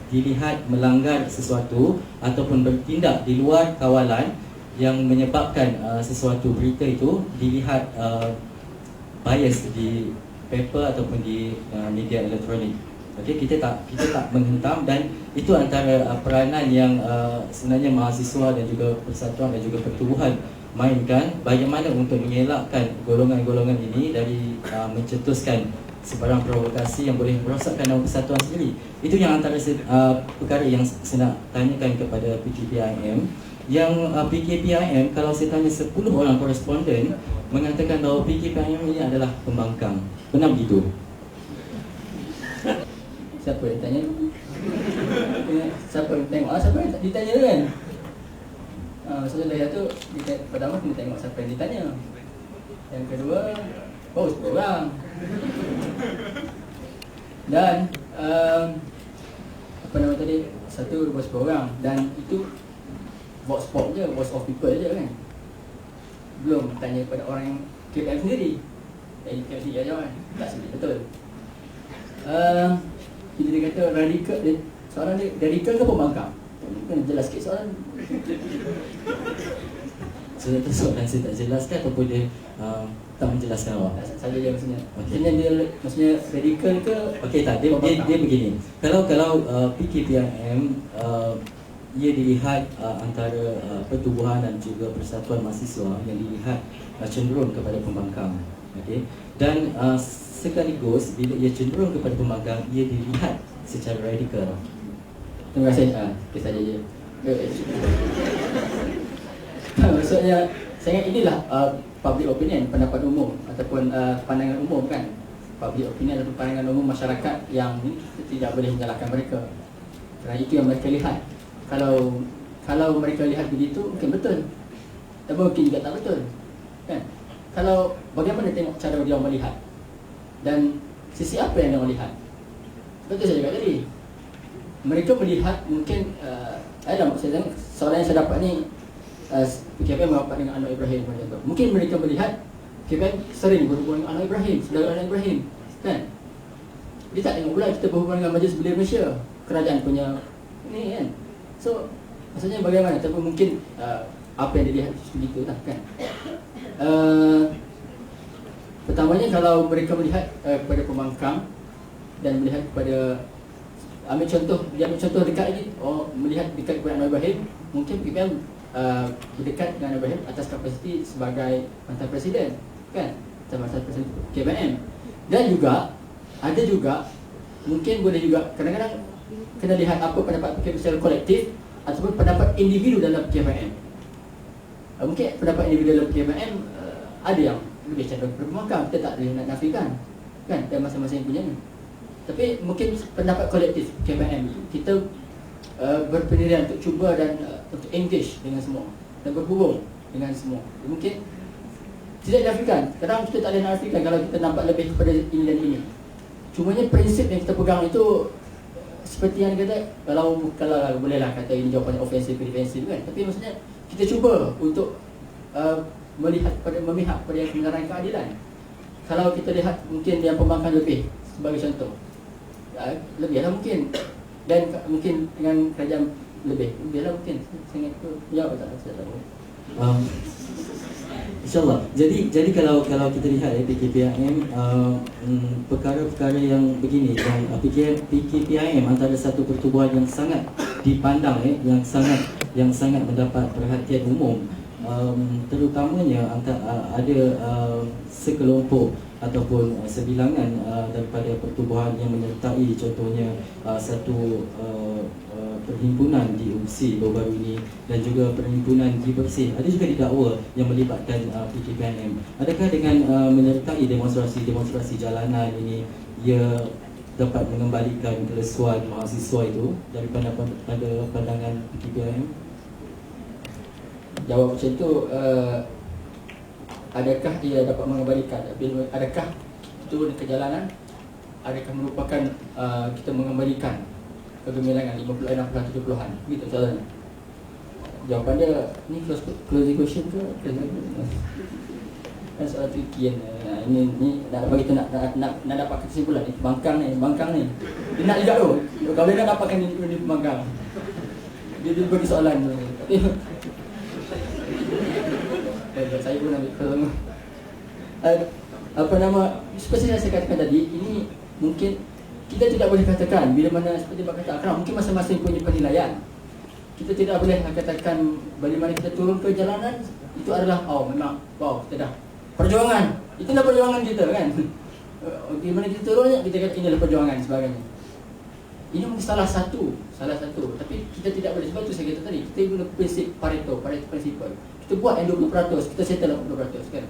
dilihat melanggar sesuatu ataupun bertindak di luar kawalan yang menyebabkan sesuatu berita itu dilihat bias di paper ataupun di media elektronik. Okey, kita tak menghentam, dan itu antara peranan yang sebenarnya mahasiswa dan juga persatuan dan juga pertubuhan mainkan, bagaimana untuk mengelakkan golongan-golongan ini dari mencetuskan sebarang provokasi yang boleh merosakkan nama persatuan sendiri. Itu yang antara perkara yang saya nak tanyakan kepada PKPIM. Yang PKPIM, kalau saya tanya 10 orang koresponden mengatakan bahawa PKPIM ini adalah pembangkang. Benar begitu? Siapa yang tanya? Siapa yang tengok? Siapa yang ditanya kan? Maksudnya tu, pertama kena tengok siapa yang ditanya. Yang kedua, oh 10 orang. Dan apa nama tadi? Satu bos 10 orang. Dan itu vote spot je, voice of people je kan. Belum tanya pada orang yang KPM sendiri. Yang dia jawab kan? Tak sedih betul. Bila dia kata radikal, soalan dia radikal ke pembangkang? Kena jelas sikit soalan. Soalan saya tak jelaskan ataupun dia tak menjelaskan awak? Saja dia maksudnya. Okay. Maksudnya radikal ke? Okey tak, dia begini. Kalau PKPIM ia dilihat antara pertubuhan dan juga persatuan mahasiswa yang dilihat cenderung kepada pembangkang. Okey. Dan sekaligus bila ia cenderung kepada pembangkang, ia dilihat secara radikal. Terima kasih. Itu saja je. Maksudnya saya ingat inilah public opinion, pendapat umum ataupun pandangan umum kan. Public opinion ataupun pandangan umum masyarakat yang tidak boleh menyalahkan mereka. Kerana itu yang mereka lihat. Kalau mereka lihat begitu mungkin betul. Tapi mungkin juga tak betul. Kan? Kalau bagaimana tengok cara dia melihat dan sisi apa yang dia lihat. Betul saya cakap tadi. Mereka melihat mungkin saya tengok soalan yang saya dapat ni PKPM merapat dengan Anwar Ibrahim macam tu. Mungkin mereka melihat PKPM sering berhubungan dengan Anwar Ibrahim, saudara Anwar Ibrahim, kan? Dia tak tengok pula kita berhubungan dengan Majlis Belia Malaysia, kerajaan punya ni kan. So maksudnya bagaimana? Tapi mungkin apa yang dia lihat begitu lah kan. Pertamanya kalau mereka melihat kepada pembangkang dan melihat kepada ambil contoh dekat lagi, melihat dekat kepada Anwar Ibrahim, mungkin PKPM berdekat dengan Anwar Ibrahim atas kapasiti sebagai mantan presiden kan, mantan presiden KPM. Dan juga ada juga mungkin boleh juga kadang-kadang kena lihat apa pendapat PKPM secara kolektif ataupun pendapat individu dalam PKPM. Mungkin pendapat individu dalam PKPM ada yang lebih cenderung berpemangkam, kita tak boleh nak nafikan kan, dan masing-masing punya. Tapi mungkin pendapat kolektif PKPM kita berpendirian untuk cuba dan untuk engage dengan semua dan berhubung dengan semua. Mungkin tidak dinafikan, kadang kita tak boleh nafikan kalau kita nampak lebih kepada ini dan ini. Cumanya prinsip yang kita pegang itu seperti yang kata, kalau bolehlah kata ini jawapan ofensif defensif kan, tapi maksudnya kita cuba untuk memihak pada yang kebenaran keadilan. Kalau kita lihat mungkin yang pembangkang lebih sebagai contoh, lebihlah mungkin, dan mungkin dengan kerajaan lebihlah mungkin. Sangat jawab tak saya tahu. InsyaAllah. Jadi kalau kita lihat PKPIM, perkara-perkara yang begini, yang PKPIM antara satu pertubuhan yang sangat dipandang, yang sangat mendapat perhatian umum, terutamanya ada sekelompok ataupun sebilangan daripada pertubuhan yang menyertai, contohnya satu perhimpunan di UPSI baru-baru ini dan juga perhimpunan Ji Bersih, ada juga didakwa yang melibatkan PKPIM. Adakah dengan menyertai demonstrasi jalanan ini, ia dapat mengembalikan kelesuan mahasiswa itu dari pandangan PKPIM? Jawab macam tu, adakah ia dapat mengembalikan? Adakah itu ke jalanan? Adakah merupakan kita mengembalikan kegemilangan 50-an, 60-an, 70-an? Begitu soalannya. Jawapan dia, ni closing question ke? Kan soal tricky kan. Ini nak bagi tu nak dapat kesimpulan ni. Bangkang ni. Dia nak juga tu. Kalau dia nak dapatkan ni bangkang. Dia bagi soalan tu. Saya pun ambil pertama. Seperti yang saya katakan tadi, ini mungkin kita tidak boleh katakan bila mana seperti Pak kata Akram, mungkin masing-masing punya penilaian. Kita tidak boleh katakan bila mana kita turun ke jalanan itu adalah memang kita dah perjuangan. Itulah perjuangan kita kan. Bila mana kita turun kita kata inilah perjuangan sebagainya. Ini mungkin salah satu. Tapi kita tidak boleh, sebab tu saya kata tadi, kita guna prinsip Pareto principle. Kita buat yang 20%, kita settle 80% kan.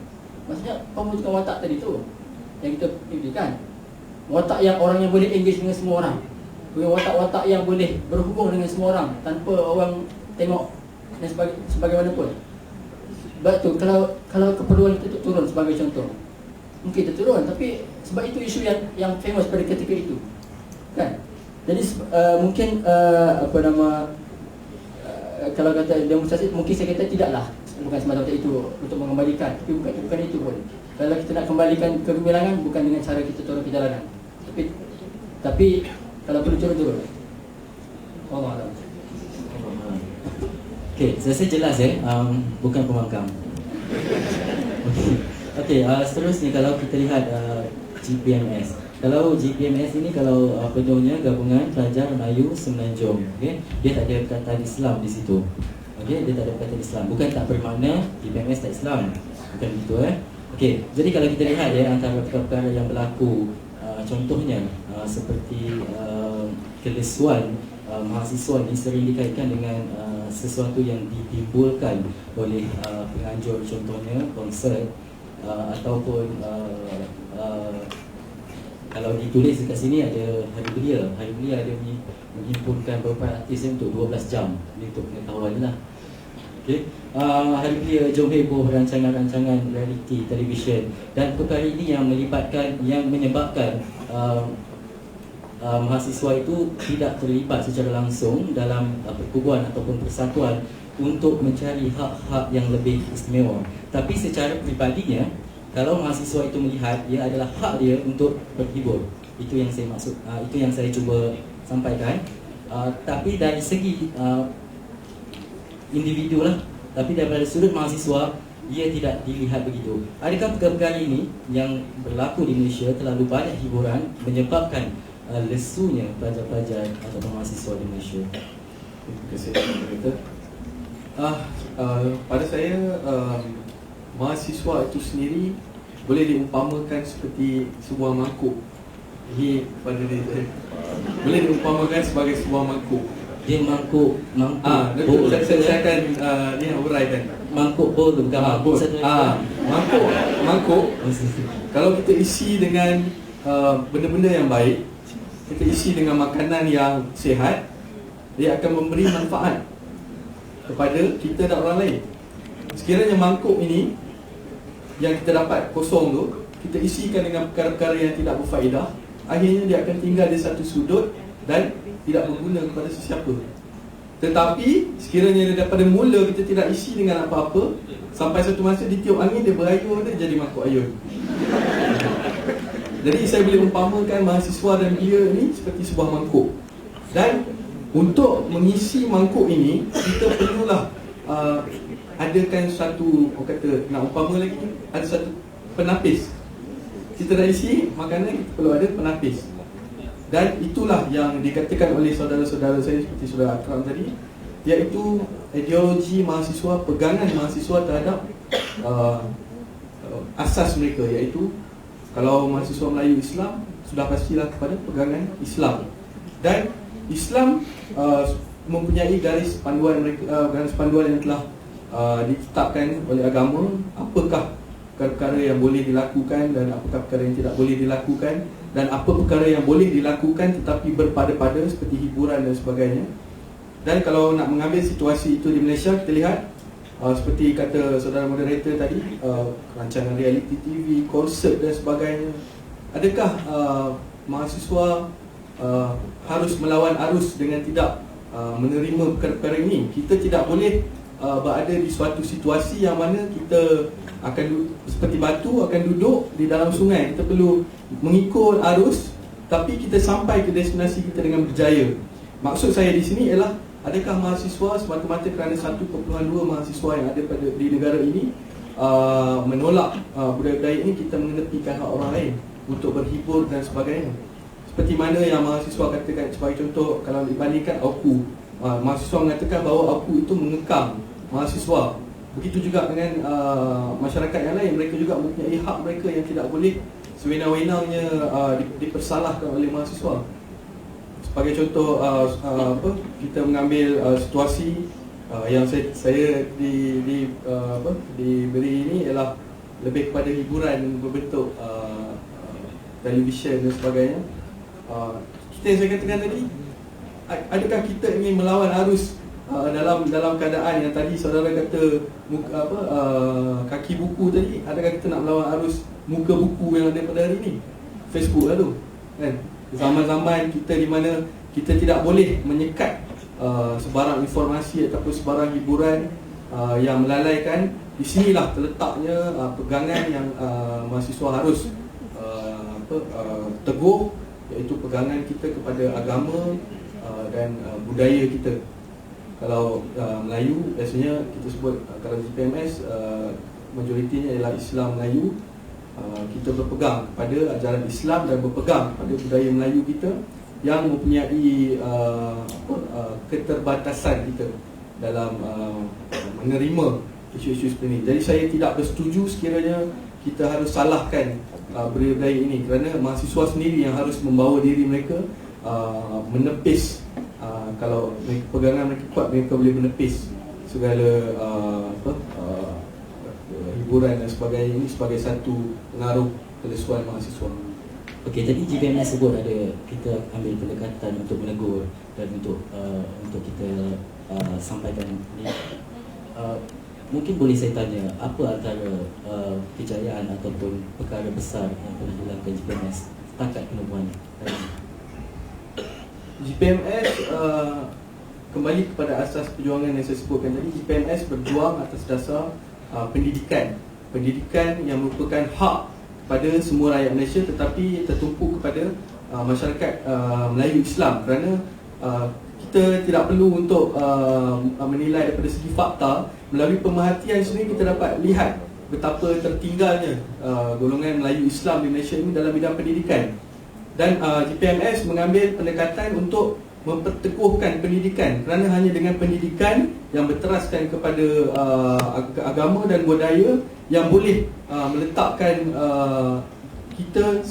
Maksudnya pembentukan watak tadi tu yang kita pilihkan. Watak yang orang yang boleh engage dengan semua orang. Watak-watak yang boleh berhubung dengan semua orang tanpa orang tengok dan sebagaimanapun. Sebab tu kalau keperluan kita turun sebagai contoh, mungkin kita turun, tapi sebab itu isu yang famous pada ketika itu kan. Jadi mungkin kalau kata demonstrasi, mungkin saya kata tidaklah, bukan semata-mata itu untuk mengembalikan, tapi bukan itu pun. Kalau kita nak kembalikan kegemilangan, bukan dengan cara kita turun ke jalanan, tapi kalau perlu turun. Allah Alam. Okey, saya rasa jelas bukan pembangkang. Okey, seterusnya kalau kita lihat GPMS. Kalau GPMS ini penuhnya gabungan pelajar Melayu Semenanjung, okey. Dia tak ada perkataan Islam di situ. Okey, dia tak ada perkataan Islam. Bukan tak bermakna GPMS tak Islam. Bukan begitu Okey, jadi kalau kita lihat antara perkara yang berlaku, contohnya seperti kelesuan mahasiswa ini sering dikaitkan dengan sesuatu yang ditimbulkan oleh penganjur, contohnya konsert ataupun kalau ditulis dekat sini ada Hari Belia ada menghimpunkan beberapa artis untuk 12 jam. Ini untuk pengetahuan lah. Okay. Hari Belia jom heboh rancangan-rancangan reality televisyen, dan perkara ini yang menyebabkan mahasiswa itu tidak terlibat secara langsung dalam perkubuan ataupun persatuan untuk mencari hak-hak yang lebih istimewa. Tapi secara peribadinya, kalau mahasiswa itu melihat ia adalah hak dia untuk berhibur. Itu yang saya maksud, itu yang saya cuba sampaikan. Tapi dari segi individu lah, tapi daripada sudut mahasiswa, ia tidak dilihat begitu. Adakah perkara ini yang berlaku di Malaysia terlalu banyak hiburan menyebabkan lesunya pelajar-pelajar atau mahasiswa di Malaysia? Terima kasih Dr. Pada saya, mahasiswa itu sendiri boleh diumpamakan seperti sebuah mangkuk Ini pada diri saya. Boleh diumpamakan sebagai sebuah mangkuk. Dia mangkuk bowl. Saya akan ni uraikan. Mangkuk bowl tu bukan mangkuk satu. Mangkuk kalau kita isi dengan benda-benda yang baik, kita isi dengan makanan yang sihat, dia akan memberi manfaat kepada kita dan orang lain. Sekiranya mangkuk ini yang kita dapat kosong tu, kita isikan dengan perkara-perkara yang tidak berfaedah, akhirnya dia akan tinggal di satu sudut dan tidak berguna kepada sesiapa. Tetapi sekiranya daripada mula kita tidak isi dengan apa-apa, sampai satu masa ditiup angin, dia berayun, dia jadi mangkuk ayun. Jadi saya boleh umpamakan mahasiswa dan dia ni seperti sebuah mangkuk. Dan untuk mengisi mangkuk ini, kita perlulah adakan satu, orang kata nak umpama lagi, ada satu penapis. Kita dah isi makanan, kita perlu ada penapis. Dan itulah yang dikatakan oleh saudara-saudara saya seperti saudara Akram tadi, iaitu ideologi mahasiswa, pegangan mahasiswa terhadap asas mereka, iaitu kalau mahasiswa Melayu Islam, sudah pastilah kepada pegangan Islam. Dan Islam mempunyai garis panduan mereka, garis panduan yang telah ditetapkan oleh agama, apakah perkara yang boleh dilakukan dan apakah perkara yang tidak boleh dilakukan, dan apa perkara yang boleh dilakukan tetapi berpada-pada seperti hiburan dan sebagainya. Dan kalau nak mengambil situasi itu di Malaysia, kita lihat seperti kata saudara moderator tadi, rancangan reality TV, konsert dan sebagainya. Adakah mahasiswa harus melawan arus dengan tidak menerima perkara-perkara ini? Kita tidak boleh berada di suatu situasi yang mana kita akan seperti batu akan duduk di dalam sungai. Kita perlu mengikut arus, tapi kita sampai ke destinasi kita dengan berjaya. Maksud saya di sini ialah, adakah mahasiswa semata-mata kerana 1.2 mahasiswa yang ada di negara ini menolak budaya-budaya ini, kita mengenepikan hak orang lain untuk berhibur dan sebagainya? Seperti mana yang mahasiswa katakan, sebagai contoh, kalau dibandingkan AUKU, mahasiswa mengatakan bahawa AUKU itu mengekang mahasiswa. Begitu juga dengan masyarakat yang lain, mereka juga mempunyai hak mereka yang tidak boleh sewenang-wenangnya dipersalahkan oleh mahasiswa. Sebagai contoh, kita mengambil situasi yang saya diberi ini ialah lebih kepada hiburan berbentuk televisyen dan sebagainya. Kita yang saya katakan tadi, adakah kita ingin melawan arus dalam keadaan yang tadi saudara kata kaki buku tadi? Adakah kita nak melawan arus muka buku yang ada pada hari ini? Facebook lah tu kan? Zaman-zaman kita di mana kita tidak boleh menyekat sebarang informasi ataupun sebarang hiburan yang melalaikan. Di sinilah terletaknya pegangan yang mahasiswa harus teguh, iaitu pegangan kita kepada agama dan budaya kita. Kalau Melayu, biasanya kita sebut, kalau GPMS majoritinya ialah Islam Melayu. Kita berpegang pada ajaran Islam dan berpegang pada budaya Melayu kita yang mempunyai keterbatasan kita dalam menerima isu-isu seperti ini. Jadi saya tidak bersetuju sekiranya kita harus salahkan budaya ini, kerana mahasiswa sendiri yang harus membawa diri mereka menepis. Kalau pegangan mereka kuat, mereka boleh menepis segala hiburan dan sebagainya ini sebagai satu pengaruh kelesuan mahasiswa. Okey, jadi GPMS sebut ada kita ambil pendekatan untuk menegur dan untuk kita sampaikan ni. Mungkin boleh saya tanya, apa antara kejayaan ataupun perkara besar yang telah dilakukan GPMS setakat penubuhan hari ini? GPMS kembali kepada asas perjuangan yang saya sebutkan tadi. GPMS berjuang atas dasar pendidikan yang merupakan hak kepada semua rakyat Malaysia, tetapi tertumpu kepada masyarakat Melayu Islam, kerana kita tidak perlu untuk menilai daripada segi fakta. Melalui pemerhatian sendiri kita dapat lihat betapa tertinggalnya golongan Melayu Islam di Malaysia ini dalam bidang pendidikan. Dan GPMS mengambil pendekatan untuk memperteguhkan pendidikan, kerana hanya dengan pendidikan yang berteraskan kepada agama dan budaya yang boleh meletakkan kita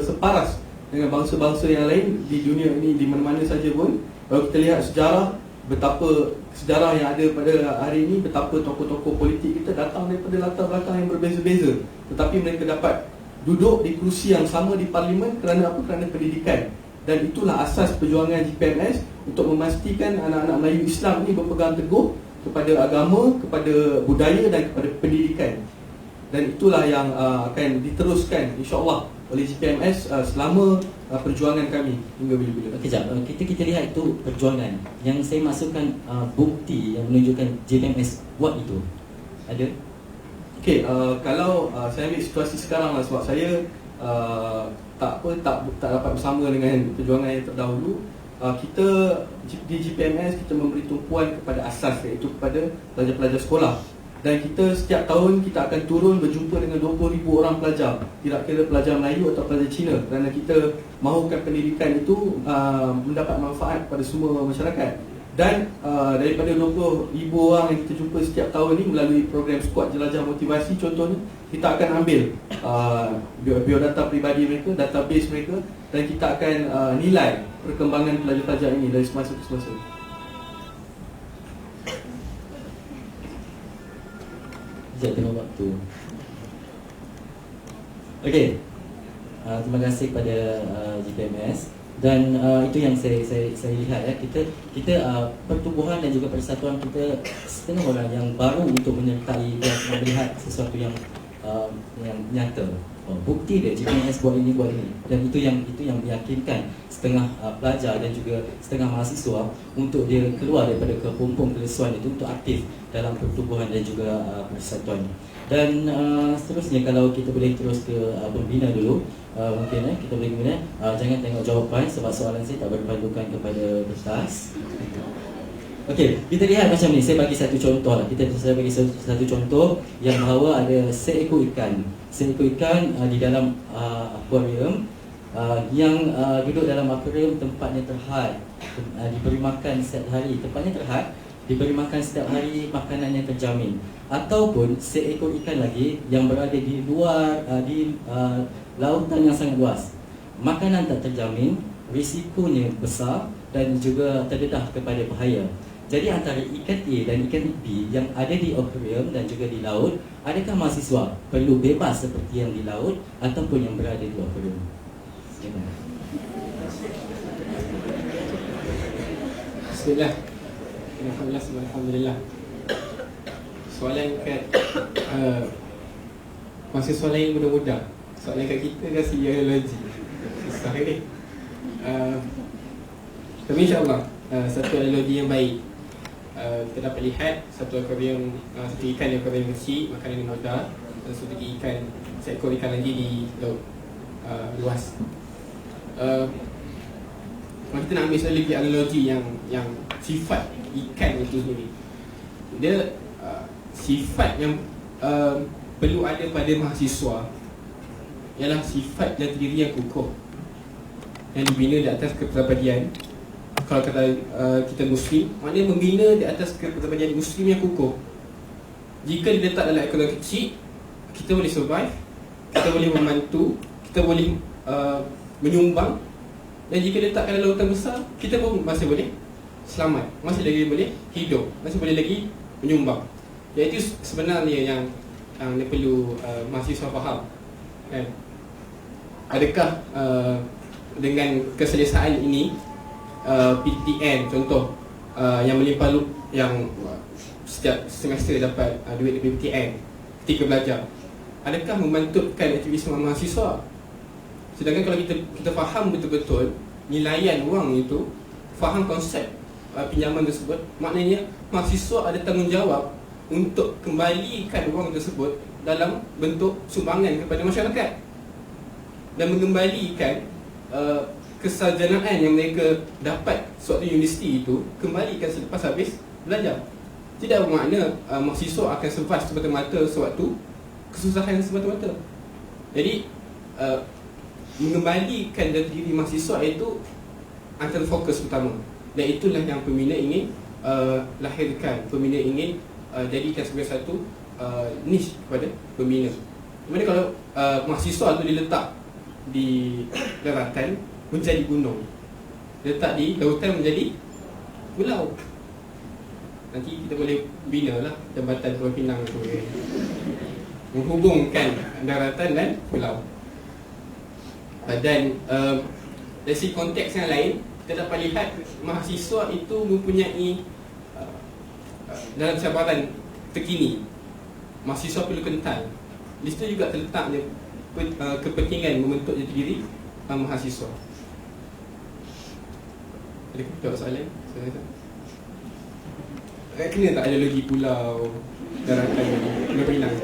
separas dengan bangsa-bangsa yang lain di dunia ini, di mana-mana saja pun. Kalau kita lihat sejarah, betapa sejarah yang ada pada hari ini, betapa tokoh-tokoh politik kita datang daripada latar belakang yang berbeza-beza, tetapi mereka dapat duduk di kerusi yang sama di parlimen kerana apa? Kerana pendidikan. Dan itulah asas perjuangan GPMS untuk memastikan anak-anak Melayu Islam ini berpegang teguh kepada agama, kepada budaya dan kepada pendidikan. Dan itulah yang akan diteruskan insya-Allah oleh GPMS selama perjuangan kami hingga bila-bila. Kejap, kita lihat itu perjuangan. Yang saya masukkan bukti yang menunjukkan GPMS buat itu. Ada? Okey, kalau saya ambil situasi sekarang lah, sebab saya tak dapat bersama dengan perjuangan yang terdahulu. Kita di GPMS kita memberi tumpuan kepada asas, iaitu kepada pelajar-pelajar sekolah. Dan kita setiap tahun kita akan turun berjumpa dengan 20,000 orang pelajar, tidak kira pelajar Melayu atau pelajar Cina, kerana kita mahukan pendidikan itu mendapat manfaat pada semua masyarakat. Dan daripada 20,000 orang yang kita jumpa setiap tahun ini melalui program Skuad Jelajah Motivasi contohnya, kita akan ambil biodata peribadi mereka, database mereka, dan kita akan nilai perkembangan pelajar-pelajar ini dari semasa ke semasa. Sekejap, tengok waktu. Okey, terima kasih kepada GPMS. Dan itu yang saya lihat ya, kita pertumbuhan dan juga persatuan kita setengah orang yang baru untuk menyertai dan melihat sesuatu yang nyata. Bukti dia GPMS buat ini, dan itu yang meyakinkan setengah pelajar dan juga setengah mahasiswa untuk dia keluar daripada kepompong kelesuan itu untuk aktif dalam pertumbuhan dan juga persatuan. Dan seterusnya kalau kita boleh terus ke pembina dulu, mungkin kita boleh kemudian jangan tengok jawapan sebab soalan saya tak berpandukan kepada kertas. Okey, kita lihat macam ni. Saya bagi satu contoh lah. Saya bagi satu contoh yang bahawa ada seekor ikan. Seekor ikan di dalam akuarium yang duduk dalam akuarium, tempatnya terhad, diberi makan setiap hari. Tempatnya terhad, diberi makan setiap hari, makanannya terjamin. Ataupun seekor ikan lagi yang berada di luar di lautan yang sangat luas. Makanan tak terjamin, risikonya besar dan juga terdedah kepada bahaya. Jadi antara ikan A dan ikan B yang ada di akuarium dan juga di laut, adakah mahasiswa perlu bebas seperti yang di laut ataupun yang berada di akuarium? Bismillah. Alhamdulillah. Soalan kat mahasiswa lain mudah-mudah. Soalan kat kita kasi geologi. Susah ni. Tapi insyaAllah satu analogi yang baik. Kita dapat lihat satu akuarium, satu ikan di akuarium kecil, makanan yang mudah, dan satu ikan, seekor ikan lagi di laut luas. Kalau kita nak ambil satu lagi analogi yang sifat ikan itu sendiri, dia sifat yang perlu ada pada mahasiswa ialah sifat jati diri yang kukuh, yang dibina di atas kepribadian. Kalau kata kita Muslim, maknanya membina di atas kepribadian Muslim yang kukuh. Jika diletak dalam ekonomi kecil, kita boleh survive, kita boleh membantu, kita boleh menyumbang. Dan jika diletakkan dalam lautan besar, kita pun masih boleh selamat, masih lagi boleh hidup, masih boleh lagi menyumbang. Jadi itu sebenarnya yang dia perlu mahasiswa faham, kan? Adakah dengan keselesaan ini PTN contoh yang melimpah yang setiap semester dapat duit dari PTN ketika belajar, adakah membantutkan aktivisme mahasiswa? Sedangkan kalau kita faham betul-betul nilaian wang itu, faham konsep pinjaman tersebut, maknanya mahasiswa ada tanggungjawab untuk kembalikan wang tersebut dalam bentuk sumbangan kepada masyarakat dan mengembalikan kesarjanaan yang mereka dapat suatu universiti itu kembalikan selepas habis belajar. Tidak bermakna mahasiswa akan survive semata-mata sewaktu kesusahan semata-mata. Jadi mengembalikan jati diri mahasiswa itu antara fokus utama, dan itulah yang pembina ingin lahirkan. Pembina ingin jadikan sebagai satu niche kepada pembina. Kemudian kalau mahasiswa itu diletak di daratan menjadi gunung, letak di lautan menjadi pulau. Nanti kita boleh bina lah jambatan Pulau Pinang tu, menghubungkan daratan dan pulau. Dan dari segi konteks yang lain, kita dapat lihat mahasiswa itu mempunyai dalam cabaran terkini, mahasiswa perlu kental. Di situ juga terletaknya kepentingan membentuk jati diri mahasiswa. Ada jawab soalan? Kena tak ada lagi pulau daratan Pulau Pinang?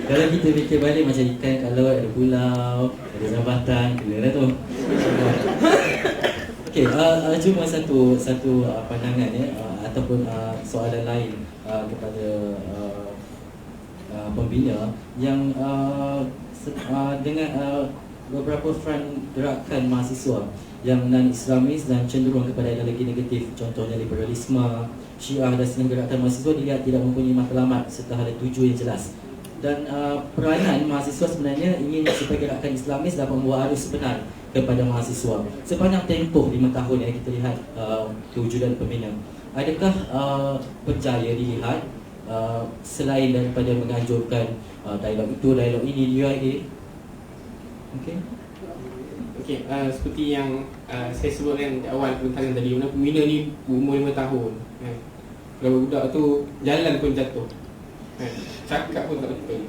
Kalau kita fikir balik macam ikan, kalau ada pulau, ada jambatan, kena dah tu. Okey, cuma satu pandangan ya, ataupun soalan lain kepada pembina yang dengan beberapa front gerakan mahasiswa yang non-Islamis dan cenderung kepada ideologi negatif, contohnya liberalisme, Syiah dan senang gerakan mahasiswa dilihat tidak mempunyai matlamat serta ada tuju yang jelas. Dan peranan mahasiswa sebenarnya ingin supaya gerakan Islamis dapat membawa arus sebenar kepada mahasiswa. Sepanjang tempoh 5 tahun yang kita lihat kewujudan pembina, adakah berjaya dilihat selain daripada menganjurkan dialog itu, dialog ini di UIA? Okey, seperti yang saya sebutkan di awal perbincangan tadi, mana pembina ni umur 5 tahun. Kalau budak tu jalan pun jatuh, cakap pun tak betul.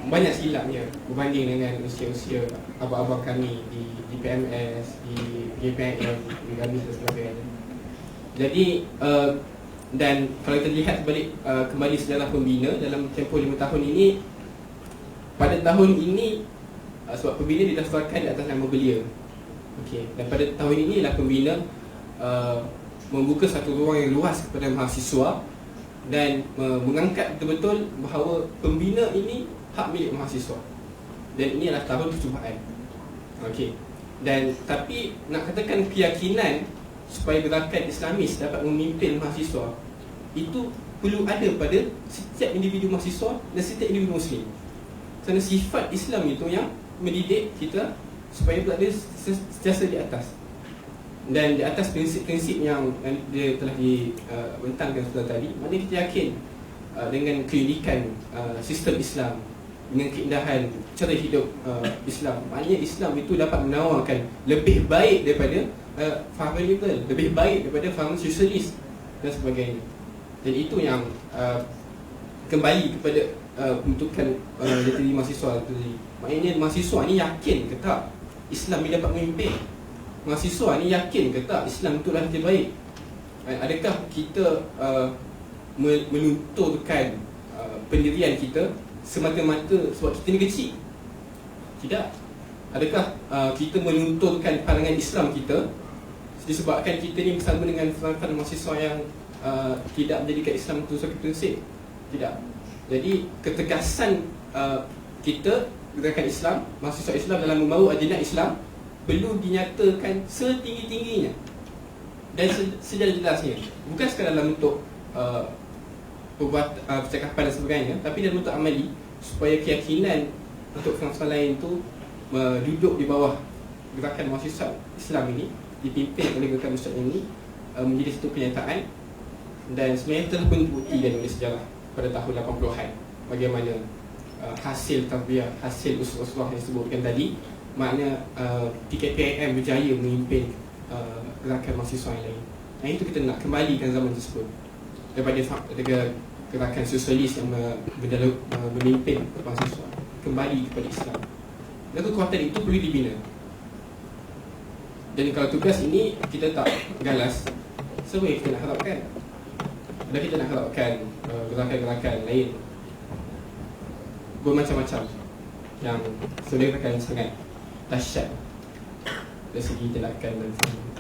Banyak silapnya berbanding dengan usia-usia abang-abang kami di PMS, di GPM, di GAMIS dan sebagainya. Jadi dan kalau kita lihat kembali sejarah pembina dalam tempoh 5 tahun ini, pada tahun ini sebab pembina didaftarkan di atas nama belia. Okey, dan pada tahun inilah pembina membuka satu ruang yang luas kepada mahasiswa dan mengangkat betul-betul bahawa pembina ini hak milik mahasiswa. Dan ini adalah tahun percubaan. Okey. Dan tapi nak katakan keyakinan supaya gerakan Islamis dapat memimpin mahasiswa, itu perlu ada pada setiap individu mahasiswa dan setiap individu Muslim. Kerana sifat Islam itu yang mendidik kita supaya berada sentiasa di atas. Dan di atas prinsip-prinsip yang dia telah dibentangkan sebelah tadi, maknanya kita yakin dengan keunikan sistem Islam, dengan keindahan cara hidup Islam. Maknanya Islam itu dapat menawarkan lebih baik daripada faham liberal, lebih baik daripada faham sosialis dan sebagainya. Dan itu yang kembali kepada pembentukan jati diri mahasiswa tadi. Maknanya mahasiswa ni yakin ke tak Islam ni dapat memimpin? Mahasiswa ni yakin ke tak Islam itulah yang terbaik? Adakah kita menunturkan pendirian kita semata-mata sebab kita ni kecil? Tidak. Adakah kita menunturkan pandangan Islam kita disebabkan kita ni bersama dengan front mahasiswa yang tidak menjadikan Islam itu sebagai prinsip? Tidak. Jadi ketegasan kita, gerakan Islam, mahasiswa Islam dalam membawa agenda Islam perlu dinyatakan setinggi-tingginya dan sejelas-jelasnya. Bukan sekadar dalam bentuk percakapan dan sebagainya, tapi dalam bentuk amali, supaya keyakinan untuk front lain itu duduk di bawah gerakan mahasiswa Islam ini, dipimpin oleh gerakan mahasiswa ini, menjadi satu kenyataan. Dan sebenarnya telah pun dibuktikan oleh sejarah pada tahun 80-an bagaimana hasil tarbiyah, hasil usul-usul yang disebutkan tadi. Maknanya PKPIM berjaya memimpin gerakan mahasiswa yang lain. Yang itu kita nak kembalikan zaman tersebut daripada gerakan sosialis yang memimpin mahasiswa, kembali kepada Islam. Dan kekuatan itu perlu dibina. Dan kalau tugas ini kita tak galas, siapa yang kita nak harapkan? Dan kita nak harapkan gerakan-gerakan lain bermacam-macam yang sebenarnya sangat dahsyat dari segi tindakan dan sebagainya.